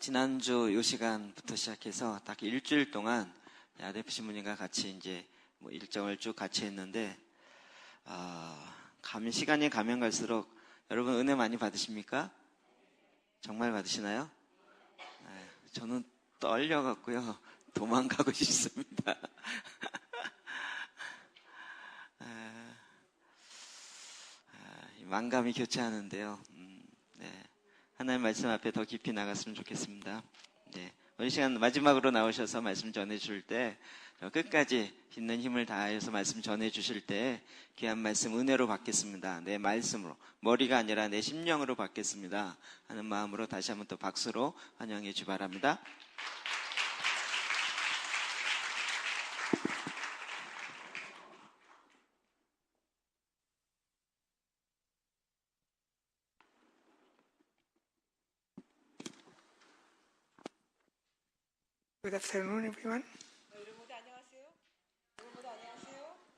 지난주 이 시간부터 시작해서 딱 일주일 동안 아데프 신부님과 같이 이제 뭐 일정을 쭉 같이 했는데, 시간이 가면 갈수록 여러분 은혜 많이 받으십니까? 정말 받으시나요? 저는 떨려갖고요. 도망가고 싶습니다. 만감이 교차하는데요. 하나님 말씀 앞에 더 깊이 나갔으면 좋겠습니다. 오늘 시간 마지막으로 나오셔서 말씀 전해주실 때 끝까지 있는 힘을 다해서 말씀 전해주실 때 귀한 말씀 은혜로 받겠습니다. 내 말씀으로, 머리가 아니라 내 심령으로 받겠습니다 하는 마음으로 다시 한번 또 박수로 환영해 주기 바랍니다. Good afternoon, everyone.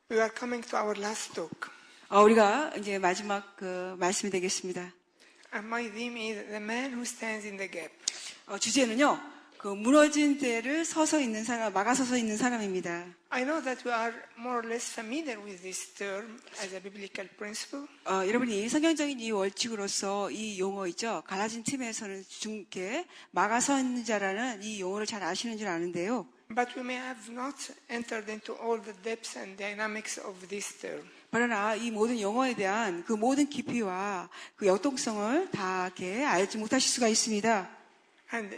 We are coming to our last talk. 우리가 이제 마지막 말씀이 되겠습니다. And my theme is the man who stands in the gap. 주제는요, 무너진 데를 서서 있는 사람, 막아서서 있는 사람입니다. I know that we are more or less familiar with this term as a biblical principle. 여러분이 성경적인 이 원칙으로서 이 용어 있죠. 갈라진 팀에서는 중게 막아서는 자라는 이 용어를 잘 아시는 줄 아는데요. But we may have not entered into all the depths and dynamics of this term. 그러나 이 모든 용어에 대한 그 모든 깊이와 그 역동성을 다 이렇게 알지 못하실 수가 있습니다. And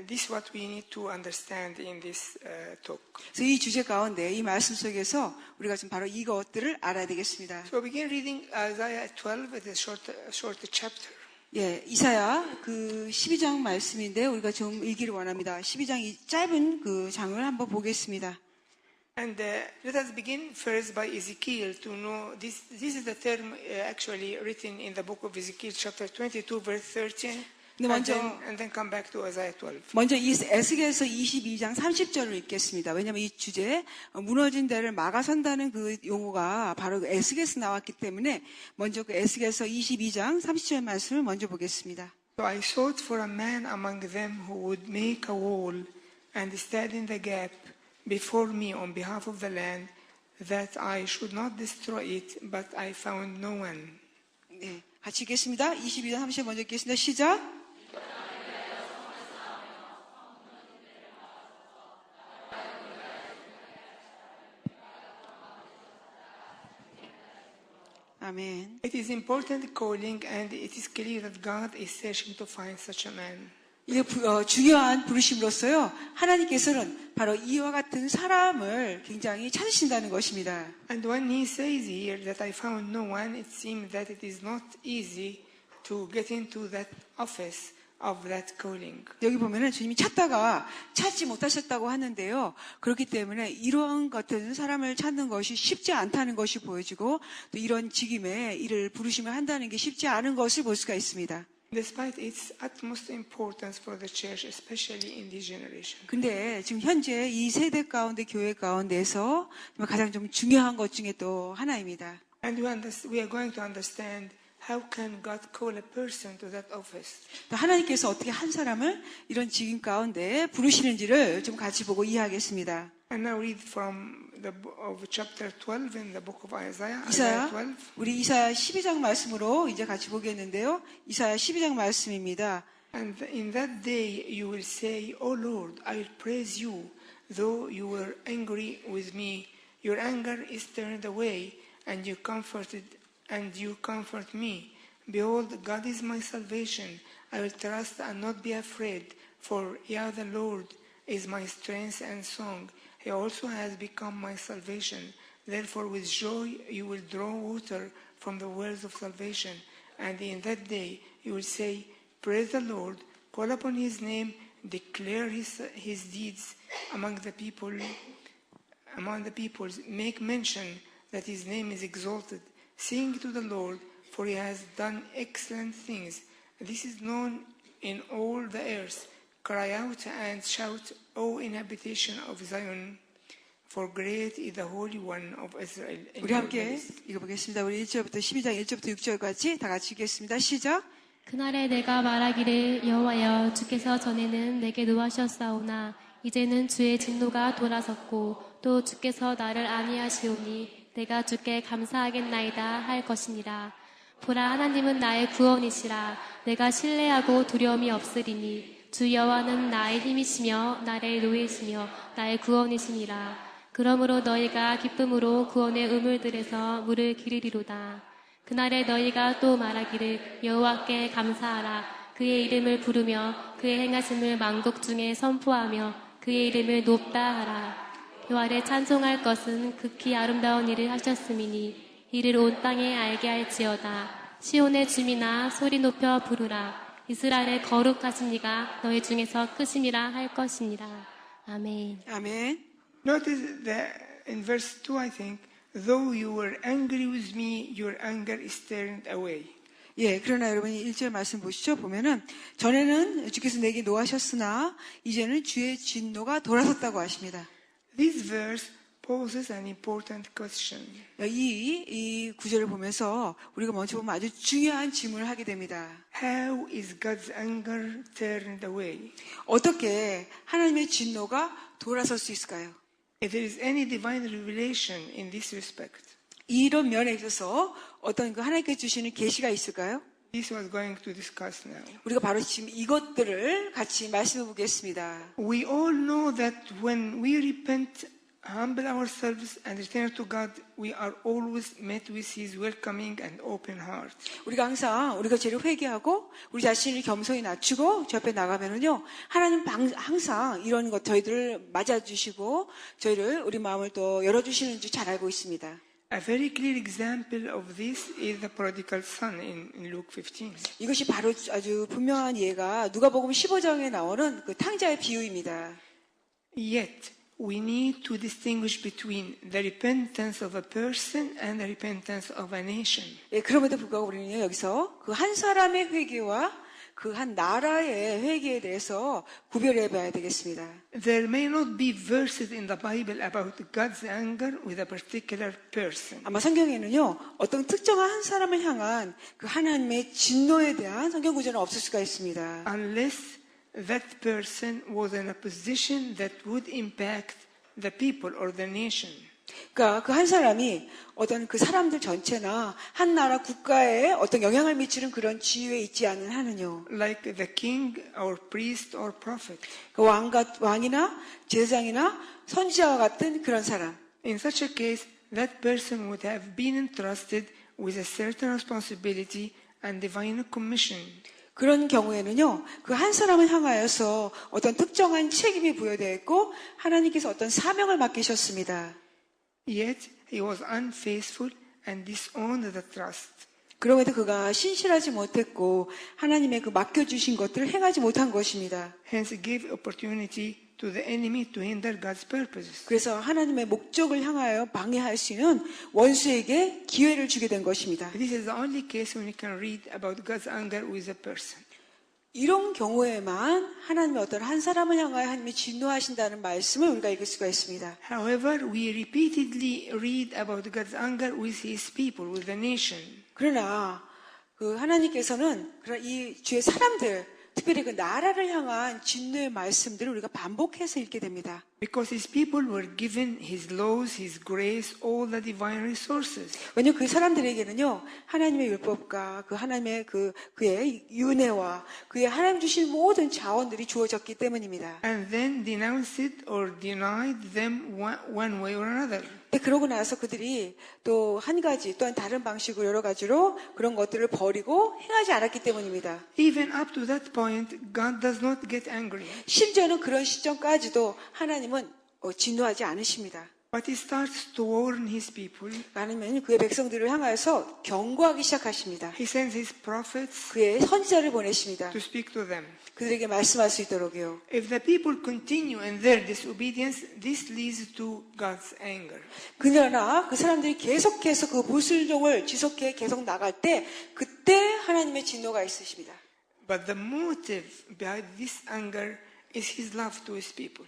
this is what we need to understand in this talk. 그래서 이 주제 가운데 이 말씀 속에서 우리가 지금 바로 이것들을 알아야 되겠습니다. So begin reading Isaiah 12, it's a short chapter. 이사야 12장 말씀인데 우리가 좀 읽기를 원합니다. 12장 이 짧은 그 장을 한번 보겠습니다. And let us begin first by Ezekiel to know this is the term actually written in the book of Ezekiel chapter 22 verse 13. And then come back to Isaiah 12. 먼저 이 에스겔서 22장 30절을 읽겠습니다. 왜냐하면 이 주제 무너진 데를 막아선다는 그 용어가 바로 에스겔에서 나왔기 때문에 먼저 그 에스겔서 22장 30절 말씀을 먼저 보겠습니다. So I sought for a man among them who would make a wall and stand in the gap before me on behalf of the land, that I should not destroy it, but I found no one. 네, 같이 읽겠습니다. 22장 30절 먼저 읽겠습니다. 시작. 아멘. It is important calling, and it is clear that God is searching to find such a man. 이게 중요한 부르심으로서요. 하나님께서는 바로 이와 같은 사람을 굉장히 찾으신다는 것입니다. And when he says here that I found no one, it seems that it is not easy to get into that office of that calling. 여기 보면은 주님이 찾다가 찾지 못하셨다고 하는데요. 그렇기 때문에 이런 같은 사람을 찾는 것이 쉽지 않다는 것이 보여지고 또 이런 직임에 이를 부르심을 한다는 게 쉽지 않은 것을 볼 수가 있습니다. Despite its utmost importance for the church, especially in this generation. 근데 지금 현재 이 세대 가운데 교회 가운데서 가장 좀 중요한 것 중에 또 하나입니다. And we are going to understand how can God call a person to that office. 하나님께서 어떻게 한 사람을 이런 직임 가운데 부르시는지를 좀 같이 보고 이해하겠습니다. And now read from of chapter 12 in the book of Isaiah. 우리 이사야 12장 말씀으로 이제 같이 보겠는데요. 이사야 12장 말씀입니다. And in that day you will say, O Lord, I will praise you, though you were angry with me. Your anger is turned away, and you comfort me. Behold, God is my salvation. I will trust and not be afraid, for Yah the Lord is my strength and song. He also has become my salvation. Therefore with joy you will draw water from the wells of salvation. And in that day you will say, Praise the Lord, call upon his name, declare his deeds among the peoples, make mention that his name is exalted. Sing to the Lord, for he has done excellent things. This is known in all the earth. Cry out and shout, O inhabitation of Zion, for great is the Holy One of Israel. 우리 함께 읽어보겠습니다. 우리 1절부터 12장 1절부터 6절까지 다 같이 읽겠습니다. 시작. 그날에 내가 말하기를 여호와여 주께서 전에는 내게 노하셨사오나 이제는 주의 진노가 돌아섰고 또 주께서 나를 아니하시오니 내가 주께 감사하겠나이다 할 것이니라. 보라 하나님은 나의 구원이시라. 내가 신뢰하고 두려움이 없으리니 주 여호와는 나의 힘이시며 나의 노예시며 나의 구원이시니라. 그러므로 너희가 기쁨으로 구원의 우물들에서 물을 기르리로다. 그날에 너희가 또 말하기를 여호와께 감사하라. 그의 이름을 부르며 그의 행하심을 만국 중에 선포하며 그의 이름을 높다 하라. 여호와를 찬송할 것은 극히 아름다운 일을 하셨음이니 이를 온 땅에 알게 할지어다. 시온의 주민아 소리 높여 부르라. 이스라엘의 거룩하신 이가 너희 중에서 크심이라 할 것이니라. 아멘. 아멘. Notice that in verse 2, I think, though you were angry with me, your anger is turned away. 예, 그러나 여러분이 1절 말씀 보시죠. 보면은 전에는 주께서 내게 노하셨으나 이제는 주의 진노가 돌아섰다고 하십니다. This verse poses an important question. 이 구절을 보면서 우리가 먼저 보면 아주 중요한 질문을 하게 됩니다. How is God's anger turned away? 어떻게 하나님의 진노가 돌아설 수 있을까요? If there is any divine revelation in this respect, 이런 면에 있어서 어떤 그 하나님께 주시는 계시가 있을까요? this was going to discuss now. 우리가 바로 지금 이것들을 같이 말씀해 보겠습니다. We all know that when we repent, humble ourselves and return to God, we are always met with His welcoming and open heart. 우리가 항상 우리가 죄를 회개하고 우리 자신을 겸손히 낮추고 주 앞에 나가면은요 하나님 항상 이런 것 저희들을 맞아주시고 저희를 우리 마음을 또 열어주시는 줄 잘 알고 있습니다. A very clear example of this is the prodigal son in Luke 15. 이것이 바로 아주 분명한 예가 누가복음 15장에 나오는 그 탕자의 비유입니다. Yet, we need to distinguish between the repentance of a person and the repentance of a nation. 예, 그럼에도 불구하고 우리는 여기서 그 한 사람의 회개와 그 한 나라의 회개에 대해서 구별해 봐야 되겠습니다. There may not be verses in the Bible about God's anger with a particular person. 아마 성경에는요 어떤 특정한 한 사람을 향한 그 하나님의 진노에 대한 성경 구절은 없을 수가 있습니다. Unless that person was in a position that would impact the people or the nation. 그러니까 그 한 사람이 어떤 그 사람들 전체나 한 나라 국가에 어떤 영향을 미치는 그런 지위에 있지 않은 한은요. Like the king or priest or prophet. 그 왕이나 제사장이나 선지자와 같은 그런 사람. In such a case, that person would have been entrusted with a certain responsibility and divine commission. 그런 경우에는요, 그 한 사람을 향하여서 어떤 특정한 책임이 부여되어 있고 하나님께서 어떤 사명을 맡기셨습니다. Yet he was unfaithful and disowned the trust. 그럼에도 그가 신실하지 못했고 하나님의 그 맡겨주신 것들을 행하지 못한 것입니다. Hence gave opportunity to the enemy to hinder God's purposes. 그래서 하나님의 목적을 향하여 방해할 수 있는 원수에게 기회를 주게 된 것입니다. This is the only case when we can read about God's anger with a person. 이런 경우에만 하나님의 어떤 한 사람을 향하여 하나님이 진노하신다는 말씀을 우리가 읽을 수가 있습니다. However, we repeatedly read about God's anger with His people, with the nation. 그러나 그 하나님께서는 이 주의 사람들, 특별히 그 나라를 향한 진노의 말씀들을 우리가 반복해서 읽게 됩니다. Because His people were given His laws, His grace, all the divine resources. 왜냐하면 그 사람들에게는요 하나님의 율법과 그 하나님의 그의 윤회와 그의 하나님 주신 모든 자원들이 주어졌기 때문입니다. And then denounced it or denied them one way or another. 그러고 나서 그들이 또 한 가지 또한 다른 방식으로 여러 가지로 그런 것들을 버리고 행하지 않았기 때문입니다. Even up to that point, God does not get angry. 심지어는 그런 시점까지도 하나님은 진노하지 않으십니다. But He starts to warn His people. 하나님은 그의 백성들을 향하여서 경고하기 시작하십니다. He sends His prophets 그의 선지자를 보내십니다. to speak to them. 그들에게 말씀할 수 있도록요. If the people continue in their disobedience, this leads to God's anger. 그러나 그 사람들이 계속해서 그 불순종을 지속해 계속 나갈 때 그때 하나님의 진노가 있으십니다. But the motive behind this anger is His love to His people.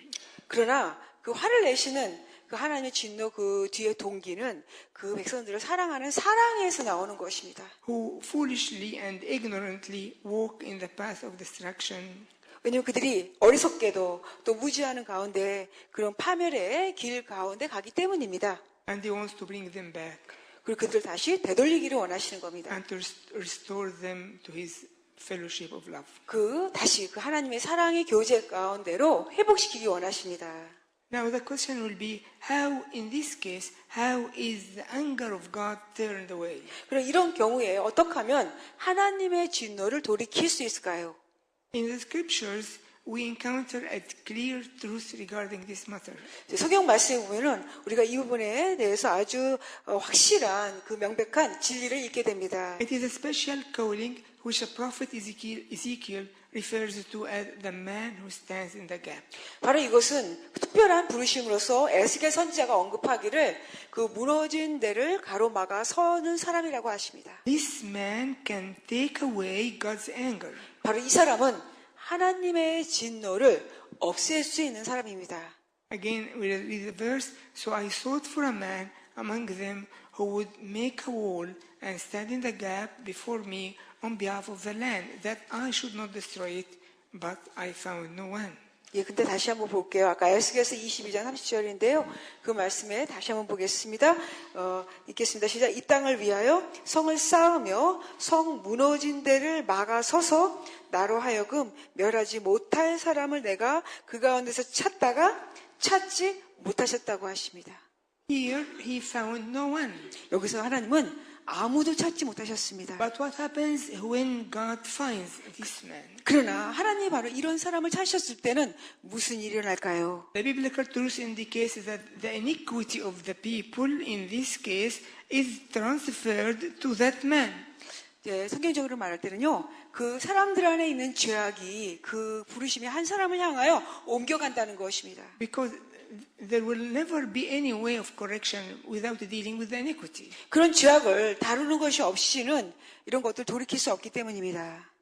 그러나 그 화를 내시는 그 하나님의 진노 그 뒤에 동기는 그 백성들을 사랑하는 사랑에서 나오는 것입니다. who foolishly and ignorantly walk in the path of destruction. 왜냐하면 그들이 어리석게도 또 무지하는 가운데 그런 파멸의 길 가운데 가기 때문입니다. And he wants to bring them back 그리고 그들을 다시 되돌리기를 원하시는 겁니다. and to restore them to his fellowship of love. 다시 그 하나님의 사랑의 교제 가운데로 회복시키기 원하십니다. Now the question will be, how in this case, how is the anger of God turned away? 그럼 이런 경우에 어떻게 하면 하나님의 진노를 돌이킬 수 있을까요? In the scriptures, we encounter a clear truth regarding this matter. 성경 말씀에 보면은 우리가 이 부분에 대해서 아주 확실한 그 명백한 진리를 읽게 됩니다. It is a special calling which the prophet Ezekiel refers to as the man who stands in the gap. 바로 이것은 특별한 부르심으로서 에스겔 선지자가 언급하기를 그 무너진 데를 가로막아 서는 사람이라고 하십니다. This man can take away God's anger. 바로 이 사람은 하나님의 진노를 없앨 수 있는 사람입니다. Again, we read the verse. So I sought for a man among them who would make a wall and stand in the gap before me on behalf of the land, that I should not destroy it, but I found no one. 예, 근데 다시 한번 볼게요. 아까 에스겔서 22장 30절인데요. 그 말씀에 다시 한번 보겠습니다. 읽겠습니다. 시작. 이 땅을 위하여 성을 쌓으며 성 무너진 데를 막아서서 나로 하여금 멸하지 못할 사람을 내가 그 가운데서 찾다가 찾지 못하셨다고 하십니다. Here he found no one. 여기서 하나님은 아무도 찾지 못하셨습니다. But what happens when God finds this man? 그러나 하나님이 바로 이런 사람을 찾으셨을 때는 무슨 일이 일어날까요? The biblical truth indicates that the iniquity of the people in this case is transferred to that man. 예, 성경적으로 말할 때는요, 그 사람들 안에 있는 죄악이 그 부르심의 한 사람을 향하여 옮겨간다는 것입니다. Because there will never be any way of correction without dealing with the iniquity. 그런 죄악을 다루는 것이 없이는 이런 것들 돌이킬 수 없기 때문입니다.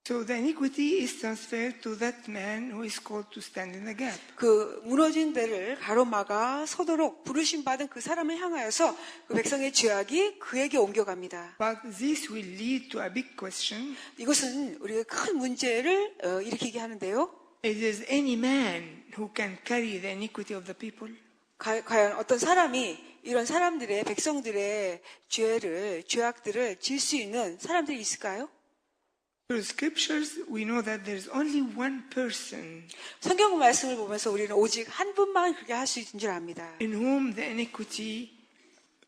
So the iniquity is transferred to that man who is called to stand in the gap. 그 무너진 데를 가로막아 서도록 부르심 받은 그 사람을 향하여서 그 백성의 죄악이 그에게 옮겨갑니다. But this will lead to a big question. 이것은 우리가 큰 문제를 일으키게 하는데요. Is any man who can carry the iniquity of the people? 과연 어떤 사람이 이런 사람들의 백성들의 죄악들을 질 수 있는 사람들이 있을까요? Through scriptures, we know that there is only one person 성경 말씀을 보면서 우리는 오직 한 분만 그렇게 할 수 있는 줄 압니다. in whom the iniquity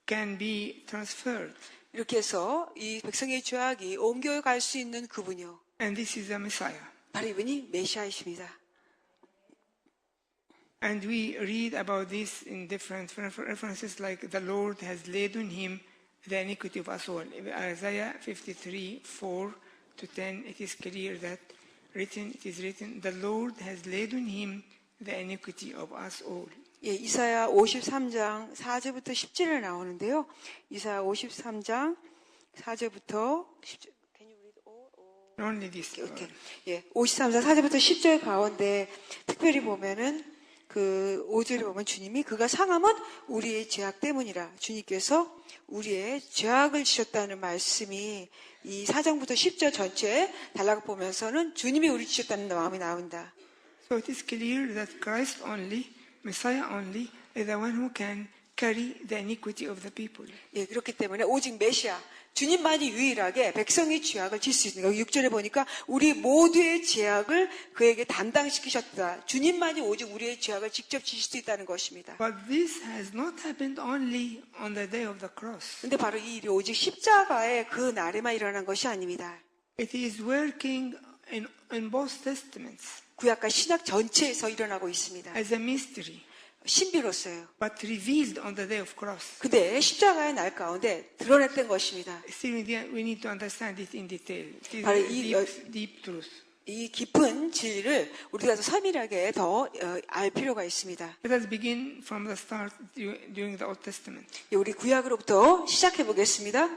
can be transferred. 이렇게 해서 이 백성의 죄악이 옮겨갈 수 있는 그분이요. And this is the Messiah. 바로 이분이 메시아이십니다. And we read about this in different references, like the Lord has laid on him the iniquity of us all. Isaiah 53:4 to 10, it is clear that it is written, the Lord has laid on him the iniquity of us all. 예, 이사야 53장 4절부터 10절에 나오는데요. 이사야 53장 4절부터 10절. Only this. 오케이. 예, 53장 4절부터 10절 가운데 특별히 보면은 그 5절에 보면 주님이 그가 상함은 우리의 죄악 때문이라 주님께서 우리의 죄악을 지셨다는 말씀이 이 4장부터 10절 전체에 달라고 보면서는 주님이 우리 지셨다는 마음이 나온다. So it is clear that Christ only, Messiah only, is the one who can carry the iniquity of the people. 예, 그렇기 때문에 오직 메시아 주님만이 유일하게 백성의 죄악을 질 수 있는 거예요. 6절에 보니까 우리 모두의 죄악을 그에게 담당시키셨다. 주님만이 오직 우리의 죄악을 직접 지실 수 있다는 것입니다. But this has not happened only on the day of the cross. 근데 바로 이 일이 오직 십자가의 그 날에만 일어난 것이 아닙니다. It is working in both testaments 구약과 신약 전체에서 일어나고 있습니다. as a mystery, 신비로서요. but revealed on the day of cross. 근데 십자가의 날 가운데 드러냈던 것입니다. Still, we need to understand it in detail. It is 바로 a 이 deep truth. 이 깊은 진리를 우리가 더 세밀하게 더 알 필요가 있습니다. Let us begin from the start during the Old Testament. 우리 구약으로부터 시작해 보겠습니다.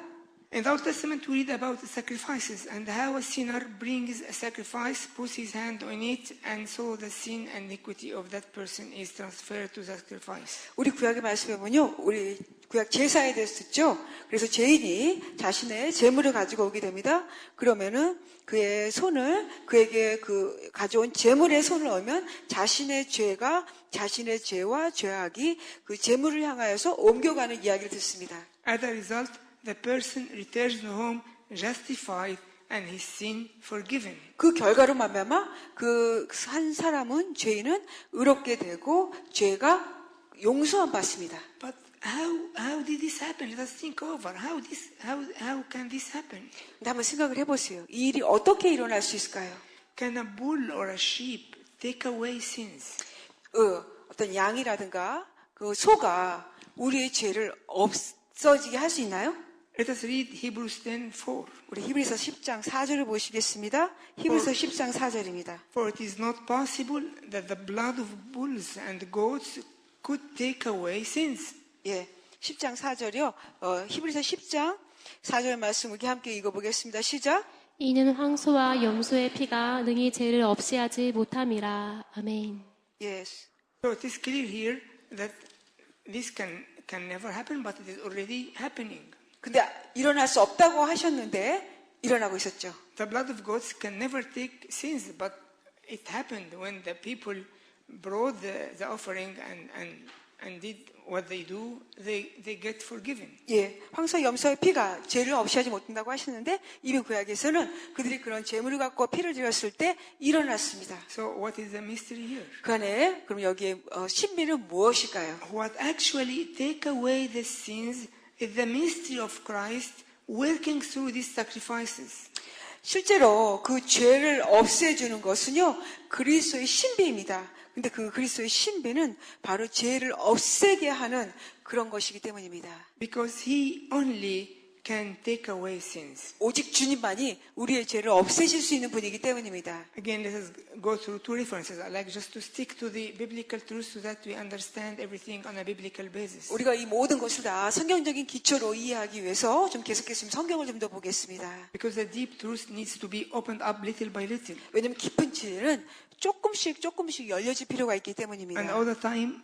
In the Old Testament, we read about the sacrifices and how a sinner brings a sacrifice, puts his hand on it, and so the sin and iniquity of that person is transferred to the sacrifice. 우리 구약의 말씀에 보면요, 우리 구약 제사에 대해서 듣죠. 그래서 죄인이 자신의 재물을 가지고 오게 됩니다. 그러면은 그의 손을 그에게 그 가져온 재물에 손을 넣으면 자신의 죄가 자신의 죄와 죄악이 그 재물을 향하여서 옮겨가는 이야기를 듣습니다. As a result, the person returns home justified and his sin forgiven. 그 결과로 말미암아 그 한 사람은 죄인은 의롭게 되고 죄가 용서함 받습니다. But how did this happen? Let us think over. How can this happen? 근데 한번 생각을 해보세요. 이 일이 어떻게 일어날 수 있을까요? Can a bull or a sheep take away sins? 어떤 양이라든가 그 소가 우리의 죄를 없어지게 할 수 있나요? Let us read Hebrews 10:4. 우리 히브리서 10장 4절을 보시겠습니다. 히브리서 10장 4절입니다. For it is not possible that the blood of bulls and goats could take away sins. 예, 10장 4절이요. 히브리서 10장 4절 말씀 우리 함께 읽어보겠습니다. 시작. 이는 황소와 염소의 피가 능히 죄를 없이 하지 못함이라. 아멘. Yes. So it is clear here that this can never happen, but it is already happening. 근데 일어날 수 없다고 하셨는데 일어나고 있었죠. The blood of goats can never take sins, but it happened when the people brought the offering and did what they do, they get forgiven. 예, 황소 염소의 피가 죄를 없이 하지 못한다고 하시는데 이미 구약에서는 그들이 그런 재물을 갖고 피를 드렸을 때 일어났습니다. So what is the mystery here? 그 안에 그럼 여기에 신비는 무엇일까요? What actually take away the sins is the mystery of Christ working through these sacrifices. 실제로 그 죄를 없애주는 것은요 그리스도의 신비입니다. 근데 그 그리스도의 신비는 바로 죄를 없애게 하는 그런 것이기 때문입니다. Because he only can take away sins. 오직 주님만이 우리의 죄를 없애실 수 있는 분이기 때문입니다. Again, let us go through two references. I like just to stick to the biblical truth so that we understand everything on a biblical basis. 우리가 이 모든 것을 다 성경적인 기초로 이해하기 위해서 좀 계속해서 성경을 좀 더 보겠습니다. Because the deep truth needs to be opened up little by little. 왜냐하면 깊은 진리는 조금씩 열려질 필요가 있기 때문입니다. And all the time,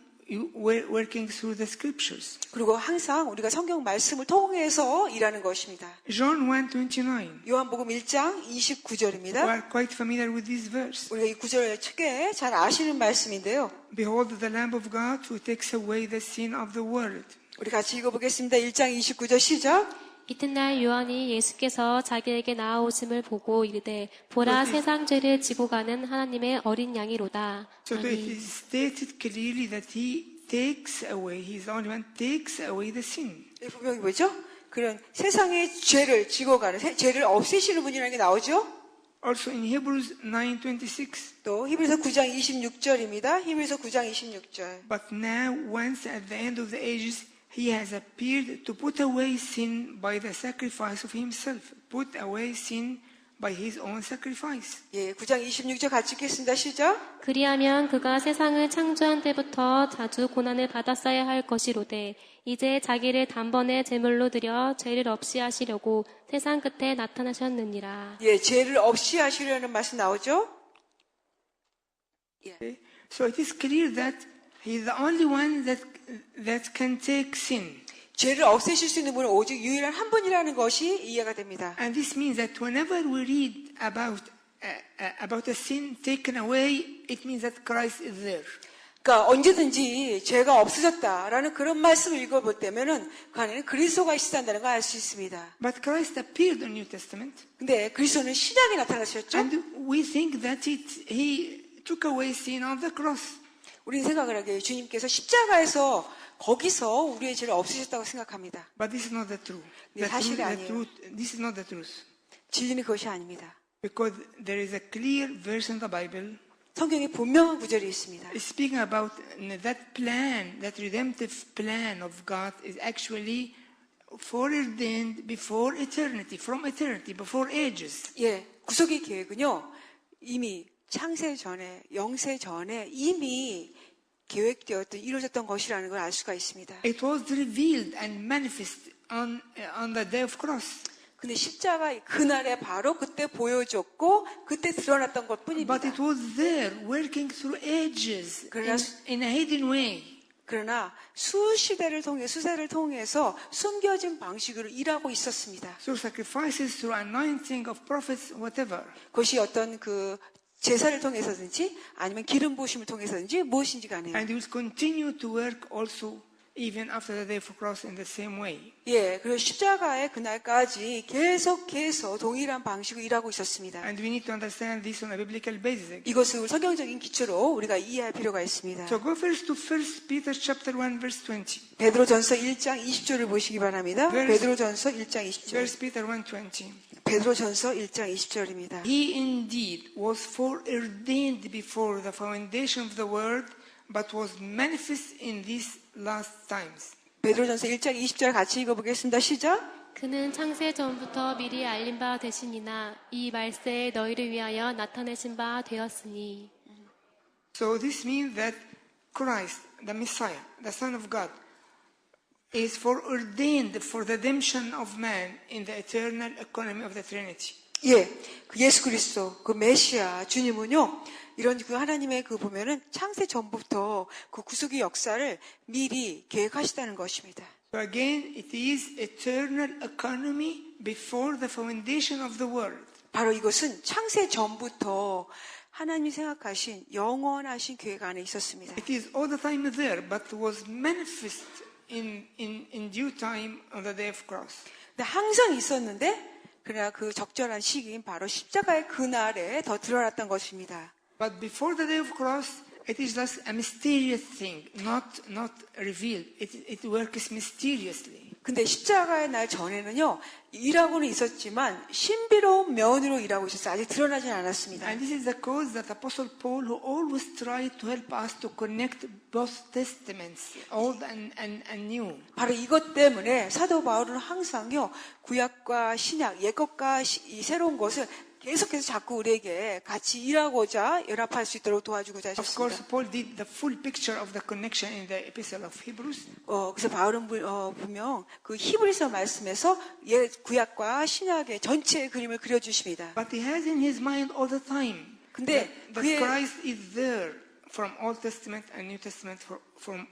we're working through the scriptures. 그리고 항상 우리가 성경 말씀을 통해서 일하는 것입니다. John 1:29. 요한복음 1장 We 29절입니다. are quite familiar with this verse. 우리가 이 구절을 크게 잘 아시는 말씀인데요. Behold the Lamb of God who takes away the sin of the world. 우리 같이 읽어보겠습니다. 1장 29절 시작. 이튿날 요한이 예수께서 자기에게 나아오심을 보고 이르되 보라 세상 죄를 지고 가는 하나님의 어린 양이로다. So it 아멘. is stated clearly that he takes away, he is the only one takes away the sin. 분명히 뭐죠? 그런 세상의 죄를 지고 가는 죄를 없애시는 분이라는 게 나오죠. Also in Hebrews 9:26. 또 히브리서 9장 26절입니다. 히브리서 9장 26절. But now, once at the end of the ages, he has appeared to put away sin by the sacrifice of himself. Put away sin by his own sacrifice. 예, 9장 26절 같이 읽겠습니다. 시작. 그리하면 그가 세상을 창조한 때부터 자주 고난을 받았어야 할 것이로되 이제 자기를 단번에 제물로 드려 죄를 없이 하시려고 세상 끝에 나타나셨느니라. 예, 죄를 없이 하시려는 말씀 나오죠? 예. Okay? So it is clear that he is the only one that can take sin. 죄를 없애실 수 있는 분은 오직 유일한 한 분이라는 것이 이해가 됩니다. And this means that whenever we read about a sin taken away, it means that Christ is there. 그러니까 언제든지 죄가 없어졌다라는 그런 말씀을 읽어볼 때면은 그 안에는 그리스도가 있다는 걸 알 수 있습니다. But Christ appeared in the New Testament, 근데 그리스도는 신약에 나타나셨죠? and we think that he took away sin on the cross. 우리는 생각을 하기에 주님께서 십자가에서 거기서 우리의 죄를 없애셨다고 생각합니다. But this is not the truth. 네, 사실이 아니에요. This is not the truth. 진리는 그것이 아닙니다. Because there is a clear verse in the Bible 성경에 분명한 구절이 있습니다. speaking about that plan, that redemptive plan of God is actually foreordained before eternity, from eternity, before ages. 예, 구속의 계획은요, 이미 창세 전에, 영세 전에 이미 계획되었던, 이루어졌던 것이라는 걸 알 수가 있습니다. It was revealed and manifest on the day of cross. 근데 십자가 그날에 바로 그때 보여줬고 그때 드러났던 것 뿐입니다. But it was there, working through ages in a hidden way. 그러나 수세를 통해서 숨겨진 방식으로 일하고 있었습니다. Through sacrifices, through anointing of prophets, whatever. 그것이 어떤 그 제사를 통해서든지 아니면 기름 부으심을 통해서든지 무엇인지 간에요. And he will continue to work also even after the day of the cross in the same way. 예, 그리고 십자가의 그날까지 계속해서 동일한 방식으로 일하고 있었습니다. And we need to understand this on a biblical basis. 이것을 성경적인 기초로 우리가 이해할 필요가 있습니다. So go first to 1 Peter chapter 1 verse 20. 베드로전서 1장 20절을 보시기 바랍니다. 베드로전서 1장 20절. 1 Peter 1:20. 베드로전서 1장 20절입니다. He indeed was foreordained before the foundation of the world, but was manifest in these last times. 베드로전서 1장 20절 같이 읽어보겠습니다. 시작. 그는 창세 전부터 미리 알린 바 되시니나 이 말세에 너희를 위하여 나타내신 바 되었으니. So this means that Christ, the Messiah, the Son of God, is foreordained for the redemption of man in the eternal economy of the Trinity. 예, 그 예수 그리스도, 그 메시아 주님은요, 이런 그 하나님의 그 보면은 창세 전부터 그 구속의 역사를 미리 계획하시다는 것입니다. So again, it is eternal economy before the foundation of the world. 바로 이것은 창세 전부터 하나님이 생각하신 영원하신 계획 안에 있었습니다. It is all the time there, but was manifest in due time on the day of cross. 근데 항상 있었는데, 그러나 그 적절한 시기인 바로 십자가의 그날에 더 드러났던 것입니다. But before the day of cross, it is just a mysterious thing, not revealed. It works mysteriously. 근데 십자가의 날 전에는요, 일하고는 있었지만 신비로운 면으로 일하고 있었어요. 아직 드러나진 않았습니다. And this is the cause that Apostle Paul, who always tried to help us to connect both testaments, old and new. 바로 이것 때문에 사도 바울은 항상요, 구약과 신약, 옛것과 이 새로운 것을 계속해서 자꾸 우리에게 같이 일하고자 연합할 수 있도록 도와주고자 Of 하셨습니다. course, Paul did the full picture of the connection in the Epistle of Hebrews. 그래서 바울은 분명 그 히브리서 말씀에서 구약과 신약의 전체의 그림을 그려주십니다. But he has in his mind all the time 근데 that Christ is there from Old Testament and New Testament from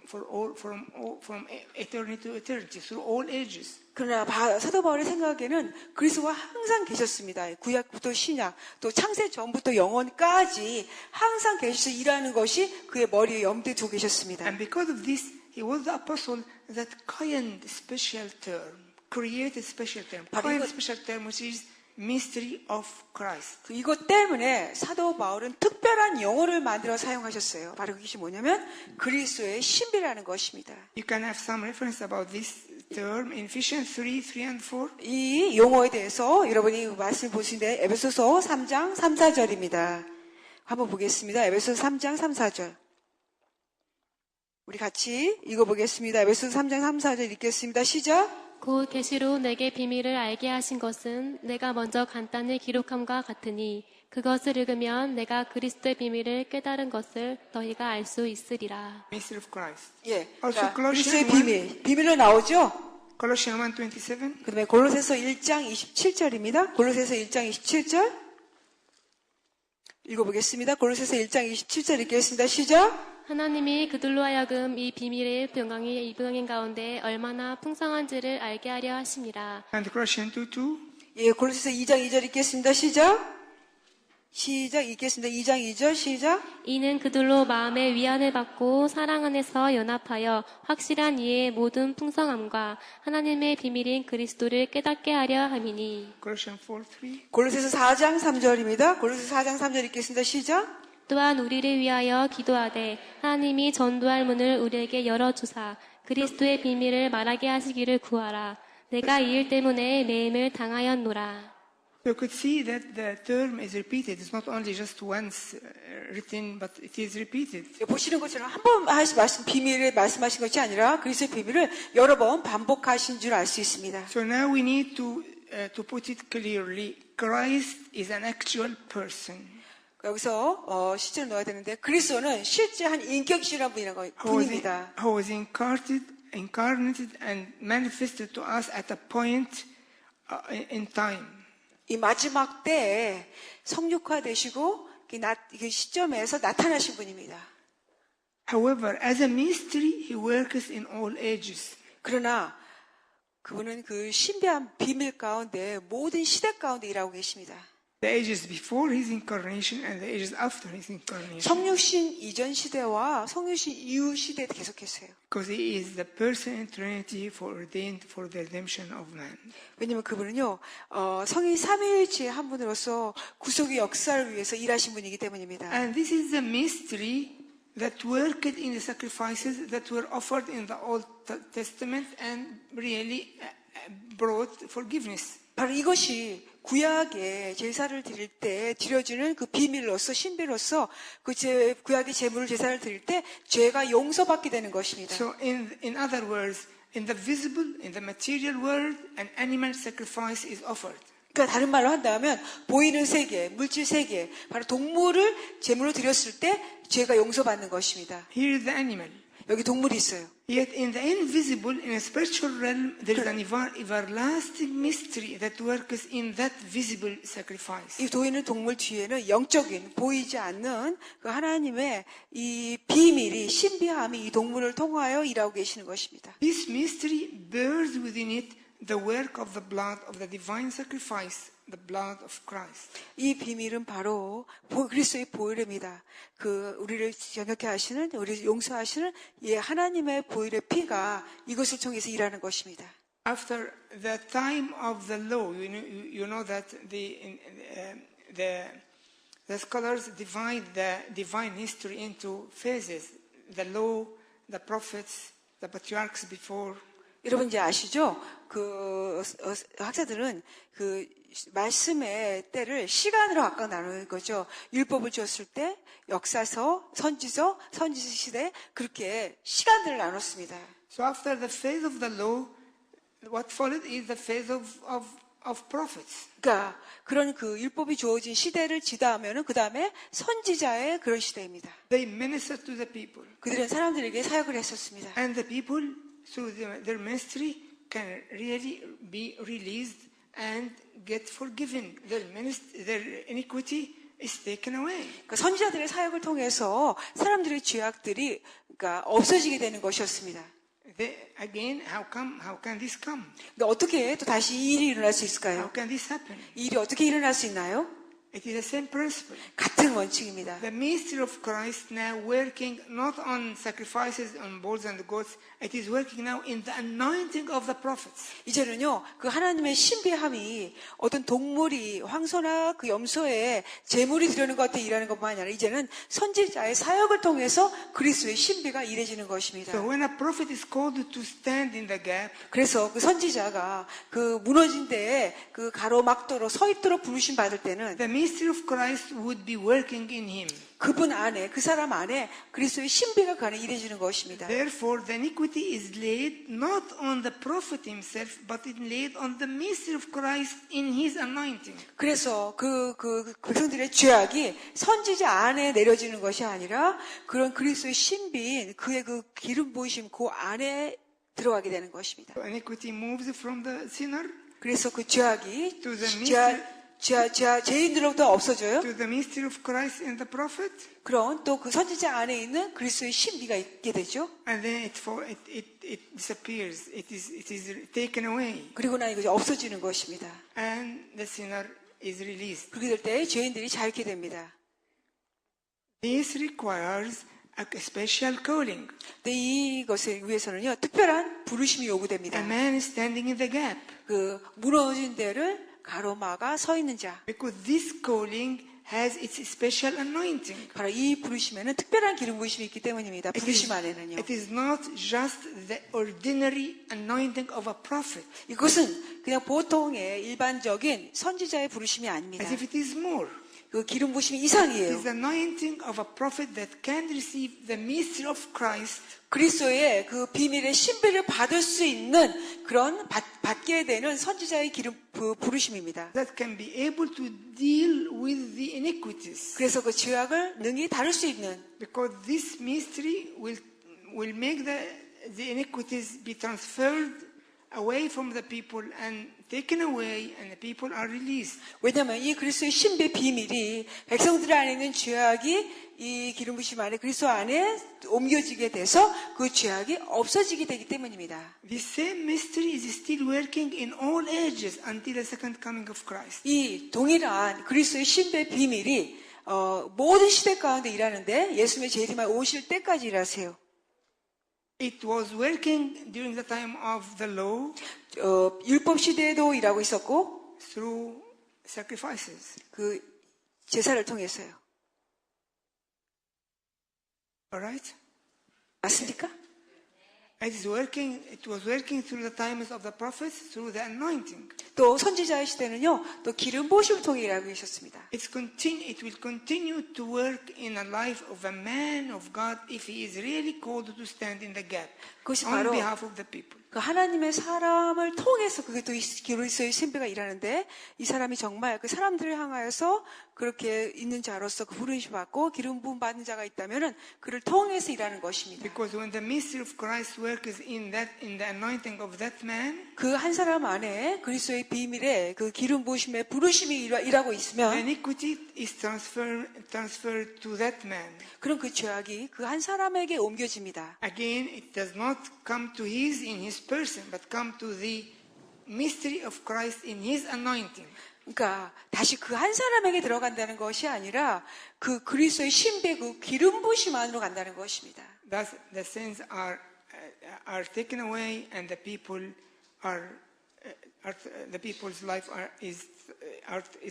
eternity to eternity, through all ages. 그러나 사도 바울의 생각에는 그리스도가 항상 계셨습니다. 구약부터 신약, 또 창세 전부터 영원까지 항상 계셔서 일하는 것이 그의 머리에 염두에 두고 계셨습니다. And because of this, he was the apostle that coined special term, created special term, coined special term, which is mystery of Christ. 이것 때문에 사도 바울은 특별한 용어를 만들어 사용하셨어요. 바로 그것이 뭐냐면 그리스도의 신비라는 것입니다. You can have some reference about this term in Ephesians 3 and 4. 이 용어에 대해서 여러분이 말씀을 보시는데 에베소서 3장 3, 4절입니다. 한번 보겠습니다. 에베소서 3장 3, 4절. 우리 같이 읽어보겠습니다. 에베소서 3장 3, 4절 읽겠습니다. 시작. 곧 계시로 내게 비밀을 알게 하신 것은 내가 먼저 간단히 기록함과 같으니 그것을 읽으면 내가 그리스도의 비밀을 깨달은 것을 너희가 알 수 있으리라. Mystery of Christ. 예, Also 그리스도의 Colossians 비밀로 나오죠? 1:27. 그 다음에 골로새서 1장 27절입니다. 골로새서 1장 27절 읽어보겠습니다. 골로새서 1장 27절 읽겠습니다. 시작. 하나님이 그들로 하여금 이 비밀의 평강이 이방인 가운데 얼마나 풍성한지를 알게 하려 하심이라. And Colossians 2:2. 예, 골로새서 2장 2절 읽겠습니다. 시작 읽겠습니다. 2장 2절 시작. 이는 그들로 마음의 위안을 받고 사랑 안에서 연합하여 확실한 이해의 모든 풍성함과 하나님의 비밀인 그리스도를 깨닫게 하려 함이니. Colossians 4:3. 골로새서 4장 3절입니다. 골로새서 4장 3절 읽겠습니다. 시작. 또한 우리를 위하여 기도하되 하나님이 전도할 문을 우리에게 열어주사 그리스도의 비밀을 말하게 하시기를 구하라. 내가 이 일 때문에 매임을 당하였노라. You could see that the term is repeated. It's not only just once written, but it is repeated. 보시는 것처럼 한 번 말씀 비밀을 말씀하신 것이 아니라 그리스도의 비밀을 여러 번 반복하신 줄 알 수 있습니다. So now we need to put it clearly. Christ is an actual person. 여기서 실제로 넣어야 되는데 그리스도는 실제 한 인격이라는 분입니다. Who was incarnated and manifested to us at a point in time. 이 마지막 때에 성육화되시고 이 시점에서 나타나신 분입니다. However, as a mystery, he works in all ages. 그러나 그분은 그 신비한 비밀 가운데 모든 시대 가운데 일하고 계십니다. The ages before his incarnation and the ages after his incarnation. 성육신 이전 시대와 성육신 이후 시대에 계속했어요. Because he is the person in Trinity foreordained for the redemption of man. 왜냐하면 그분은요, 성인 삼위일체의 한 분으로서 구속의 역사를 위해서 일하신 분이기 때문입니다. And this is the mystery that worked in the sacrifices that were offered in the Old Testament and really brought forgiveness. 바로 이것이 구약의 제사를 드릴 때 드려지는 그 비밀로서 신비로서 그 구약의 제물을 제사를 드릴 때 죄가 용서받게 되는 것입니다. So in other words, in the visible, in the material world, an animal sacrifice is offered. 그러니까 다른 말로 한다면 보이는 세계, 물질 세계, 바로 동물을 제물로 드렸을 때 죄가 용서받는 것입니다. Here is the animal. 여기 동물이 있어요. Yet in the invisible, in a spiritual realm, there is an everlasting mystery that works in that visible sacrifice. 이 보이는 동물 뒤에는 영적인, 보이지 않는 그 하나님의 이 비밀이, 신비함이 이 동물을 통하여 일하고 계시는 것입니다. This mystery bears within it the work of the blood of the divine sacrifice, the blood of Christ. 이 비밀은 바로 그리스도의 보혈입니다. 그 우리를 정결케 하시는, 우리를 용서하시는 이 하나님의 보혈의 피가 이것을 통해서 일하는 것입니다. After the time of the law, you know that the scholars divide the divine history into phases: the law, the prophets, the patriarchs before. 여러분 이제 아시죠? 학자들은 그 말씀의 때를 시간으로 각각 나누는 거죠. 율법을 줬을 때, 역사서, 선지서 시대, 그렇게 시간들을 나눴습니다. So after the phase of the law, what followed is the phase of prophets. 그러니까 그런 그 율법이 주어진 시대를 지나면은 그 다음에 선지자의 그런 시대입니다. They ministered to the people. 그들은 사람들에게 사역을 했었습니다. And the people, through their ministry, can really be released and get forgiven. Their iniquity is taken away. 그러니까 선지자들의 사역을 통해서 사람들의 죄악들이 그러니까 없어지게 되는 것이었습니다. Again, how can this come? 근데 어떻게 또 다시 이 일이 일어날 수 있을까요? How can this happen? 이 일이 어떻게 일어날 수 있나요? It is the same principle. 같은 원칙입니다. The mystery of Christ now working not on sacrifices on bulls and goats, it is working now in the anointing of the prophets. 이제는요, 그 하나님의 신비함이 어떤 동물이 황소나 그 염소에 제물이 드려는 것 같아 일하는 것만이 아니라 이제는 선지자의 사역을 통해서 그리스도의 신비가 일해지는 것입니다. So when a prophet is called to stand in the gap, 그래서 그 선지자가 그 무너진 데에 그 가로막도로 서 있도록 부르심 받을 때는 the mystery of Christ would be working in him. 그분 안에, 그 사람 안에 그리스도의 신비가 그 안에 일해지는 것입니다. Therefore, the iniquity is laid not on the prophet himself, but it laid on the mystery of Christ in his anointing. 그래서 그 백성들의 죄악이 선지자 안에 내려지는 것이 아니라 그런 그리스도의 신비인 그의 그 기름 부으심 그 안에 들어가게 되는 것입니다. So iniquity moves from the sinner 그래서 그 죄악이 to the mystery. 죄인들로부터 없어져요. To the mystery of Christ in the prophet, 그럼 또 그 선지자 안에 있는 그리스도의 신비가 있게 되죠. and then it disappears. It is taken away, 그리고 나 이것이 없어지는 것입니다. and the sinner is released. 그렇게 될 때 죄인들이 자유케 됩니다. This requires a special calling. 근데 이것을 위해서는요, 특별한 부르심이 요구됩니다. A man is standing in the gap, 그 무너진 데를 가로막아 서 있는 자. because this calling has its special anointing. 바로 이 부르심에는 특별한 기름 부으심이 있기 때문입니다. 부르심 안에는요. It is not just the ordinary anointing of a prophet, 이것은 그냥 보통의 일반적인 선지자의 부르심이 아닙니다. as if it is more. 그 기름 부으심이 It 이상이에요. is the anointing of a prophet that can receive the mystery of Christ. 그리스도의 그 비밀의 신비를 받을 수 있는 그런 받게 되는 선지자의 기름 부르심입니다. That can be able to deal with the iniquities. 그래서 그 죄악을 능히 다룰 수 있는 Because this mystery will make the iniquities be transferred away from the people and taken away and the people are released. 왜냐하면 이 그리스도의 신비의 비밀이 백성들 안에 있는 죄악이 이 기름 부심 안에 그리스도 안에 옮겨지게 돼서 그 죄악이 없어지게 되기 때문입니다. This same mystery is still working in all ages until the second coming of Christ. 이 동일한 그리스도의 신비의 비밀이 모든 시대 가운데 일하는데 예수님의 재림에 오실 때까지 일하세요. It was working during the time of the law 율법 시대에도 일하고 있었고 through sacrifices. 그 제사를 통해서요. Alright? 맞습니까? It was working through the times of the prophets, through the anointing. 또 선지자의 시대는요, 또 기름 부으심을 통해 일하고 계셨습니다. It will continue to work in the life of a man of God if he is really called to stand in the gap 그것이 on 바로 behalf of the people. 그 하나님의 사람을 통해서 그게 또 그리스도의 신비가 일하는데 이 사람이 정말 그 사람들을 향하여서 그렇게 있는 자로서 그 부르심 받고 기름 부음 받는 자가 있다면은 그를 통해서 일하는 것입니다. Because when the mystery of Christ's work is in the anointing of that man, 그 한 사람 안에 그리스도의 비밀에 그 기름 부으심의 부르심이 일하고 있으면 iniquity is transferred to that man. 그럼 그 죄악이 그 한 사람에게 옮겨집니다. Again, it does not come to in his person, but come to the mystery of Christ in his anointing. 그러니까 다시 그 한 사람에게 들어간다는 것이 아니라 그 그리스도의 신비의 그 기름 부으심 안으로 간다는 것입니다. Thus, the sins are taken away, and the people's life is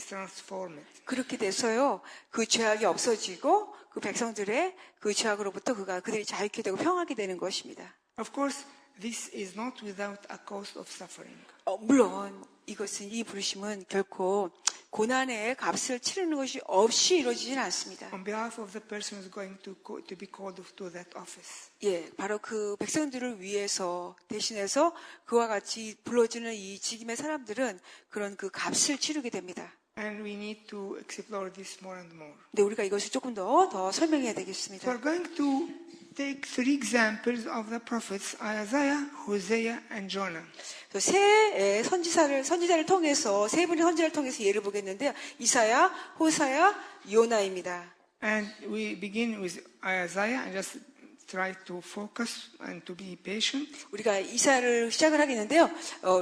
transformed. 그렇게 돼서요, 그 죄악이 없어지고 그 백성들의 그 죄악으로부터 그들이 자유케 되고 평하게 되는 것입니다. Of course, this is not without a cost of suffering. 물론 이 부르심은 결코 고난의 값을 치르는 것이 없이 이루어지진 않습니다. On behalf of the person who is going to be called to that office. 예, 바로 그 백성들을 위해서 대신해서 그와 같이 불러지는 이 직임의 사람들은 그런 그 값을 치르게 됩니다. And we need to explore this more and more. 근데 우리가 이것을 조금 더 설명해야 되겠습니다. So we're going to take three examples of the prophets Isaiah, Hosea, and Jonah. 세 선지자를 통해서 세 분의 선지자를 통해서 예를 보겠는데요. 이사야, 호사야, 요나입니다. And we begin with Isaiah and just try to focus and to be patient. 우리가 이사를 시작을 하겠는데요.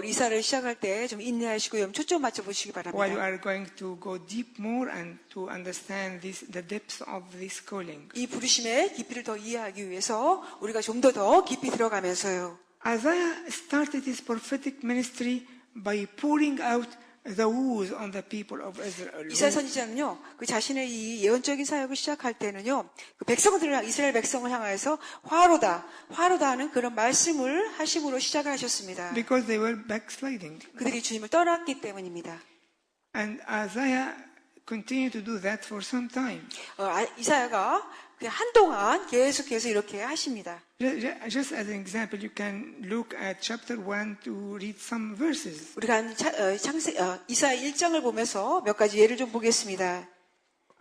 이사를 시작할 때 좀 인내하시고 초점 맞춰 보시기 While you 바랍니다. are going to go deep more and to understand the depths of this calling. 이 부르심의 깊이를 더 이해하기 위해서 우리가 좀 더 깊이 들어가면서요. Isaiah started his prophetic ministry by pouring out the woes on the people of Israel. 이사야 선지자는요, 그 자신의 이 예언적인 사역을 시작할 때는요, 그 이스라엘 백성을 향해서 화로다 하는 그런 말씀을 하심으로 시작을 하셨습니다. Because they were backsliding. 그들이 주님을 떠났기 때문입니다. And Isaiah continued to do that for some time. 이사야가 그냥 한동안 계속해서 이렇게 하십니다. Just as an example, you can look at chapter 1 to read some verses. 우리가 이사야 1장을 보면서 몇 가지 예를 좀 보겠습니다.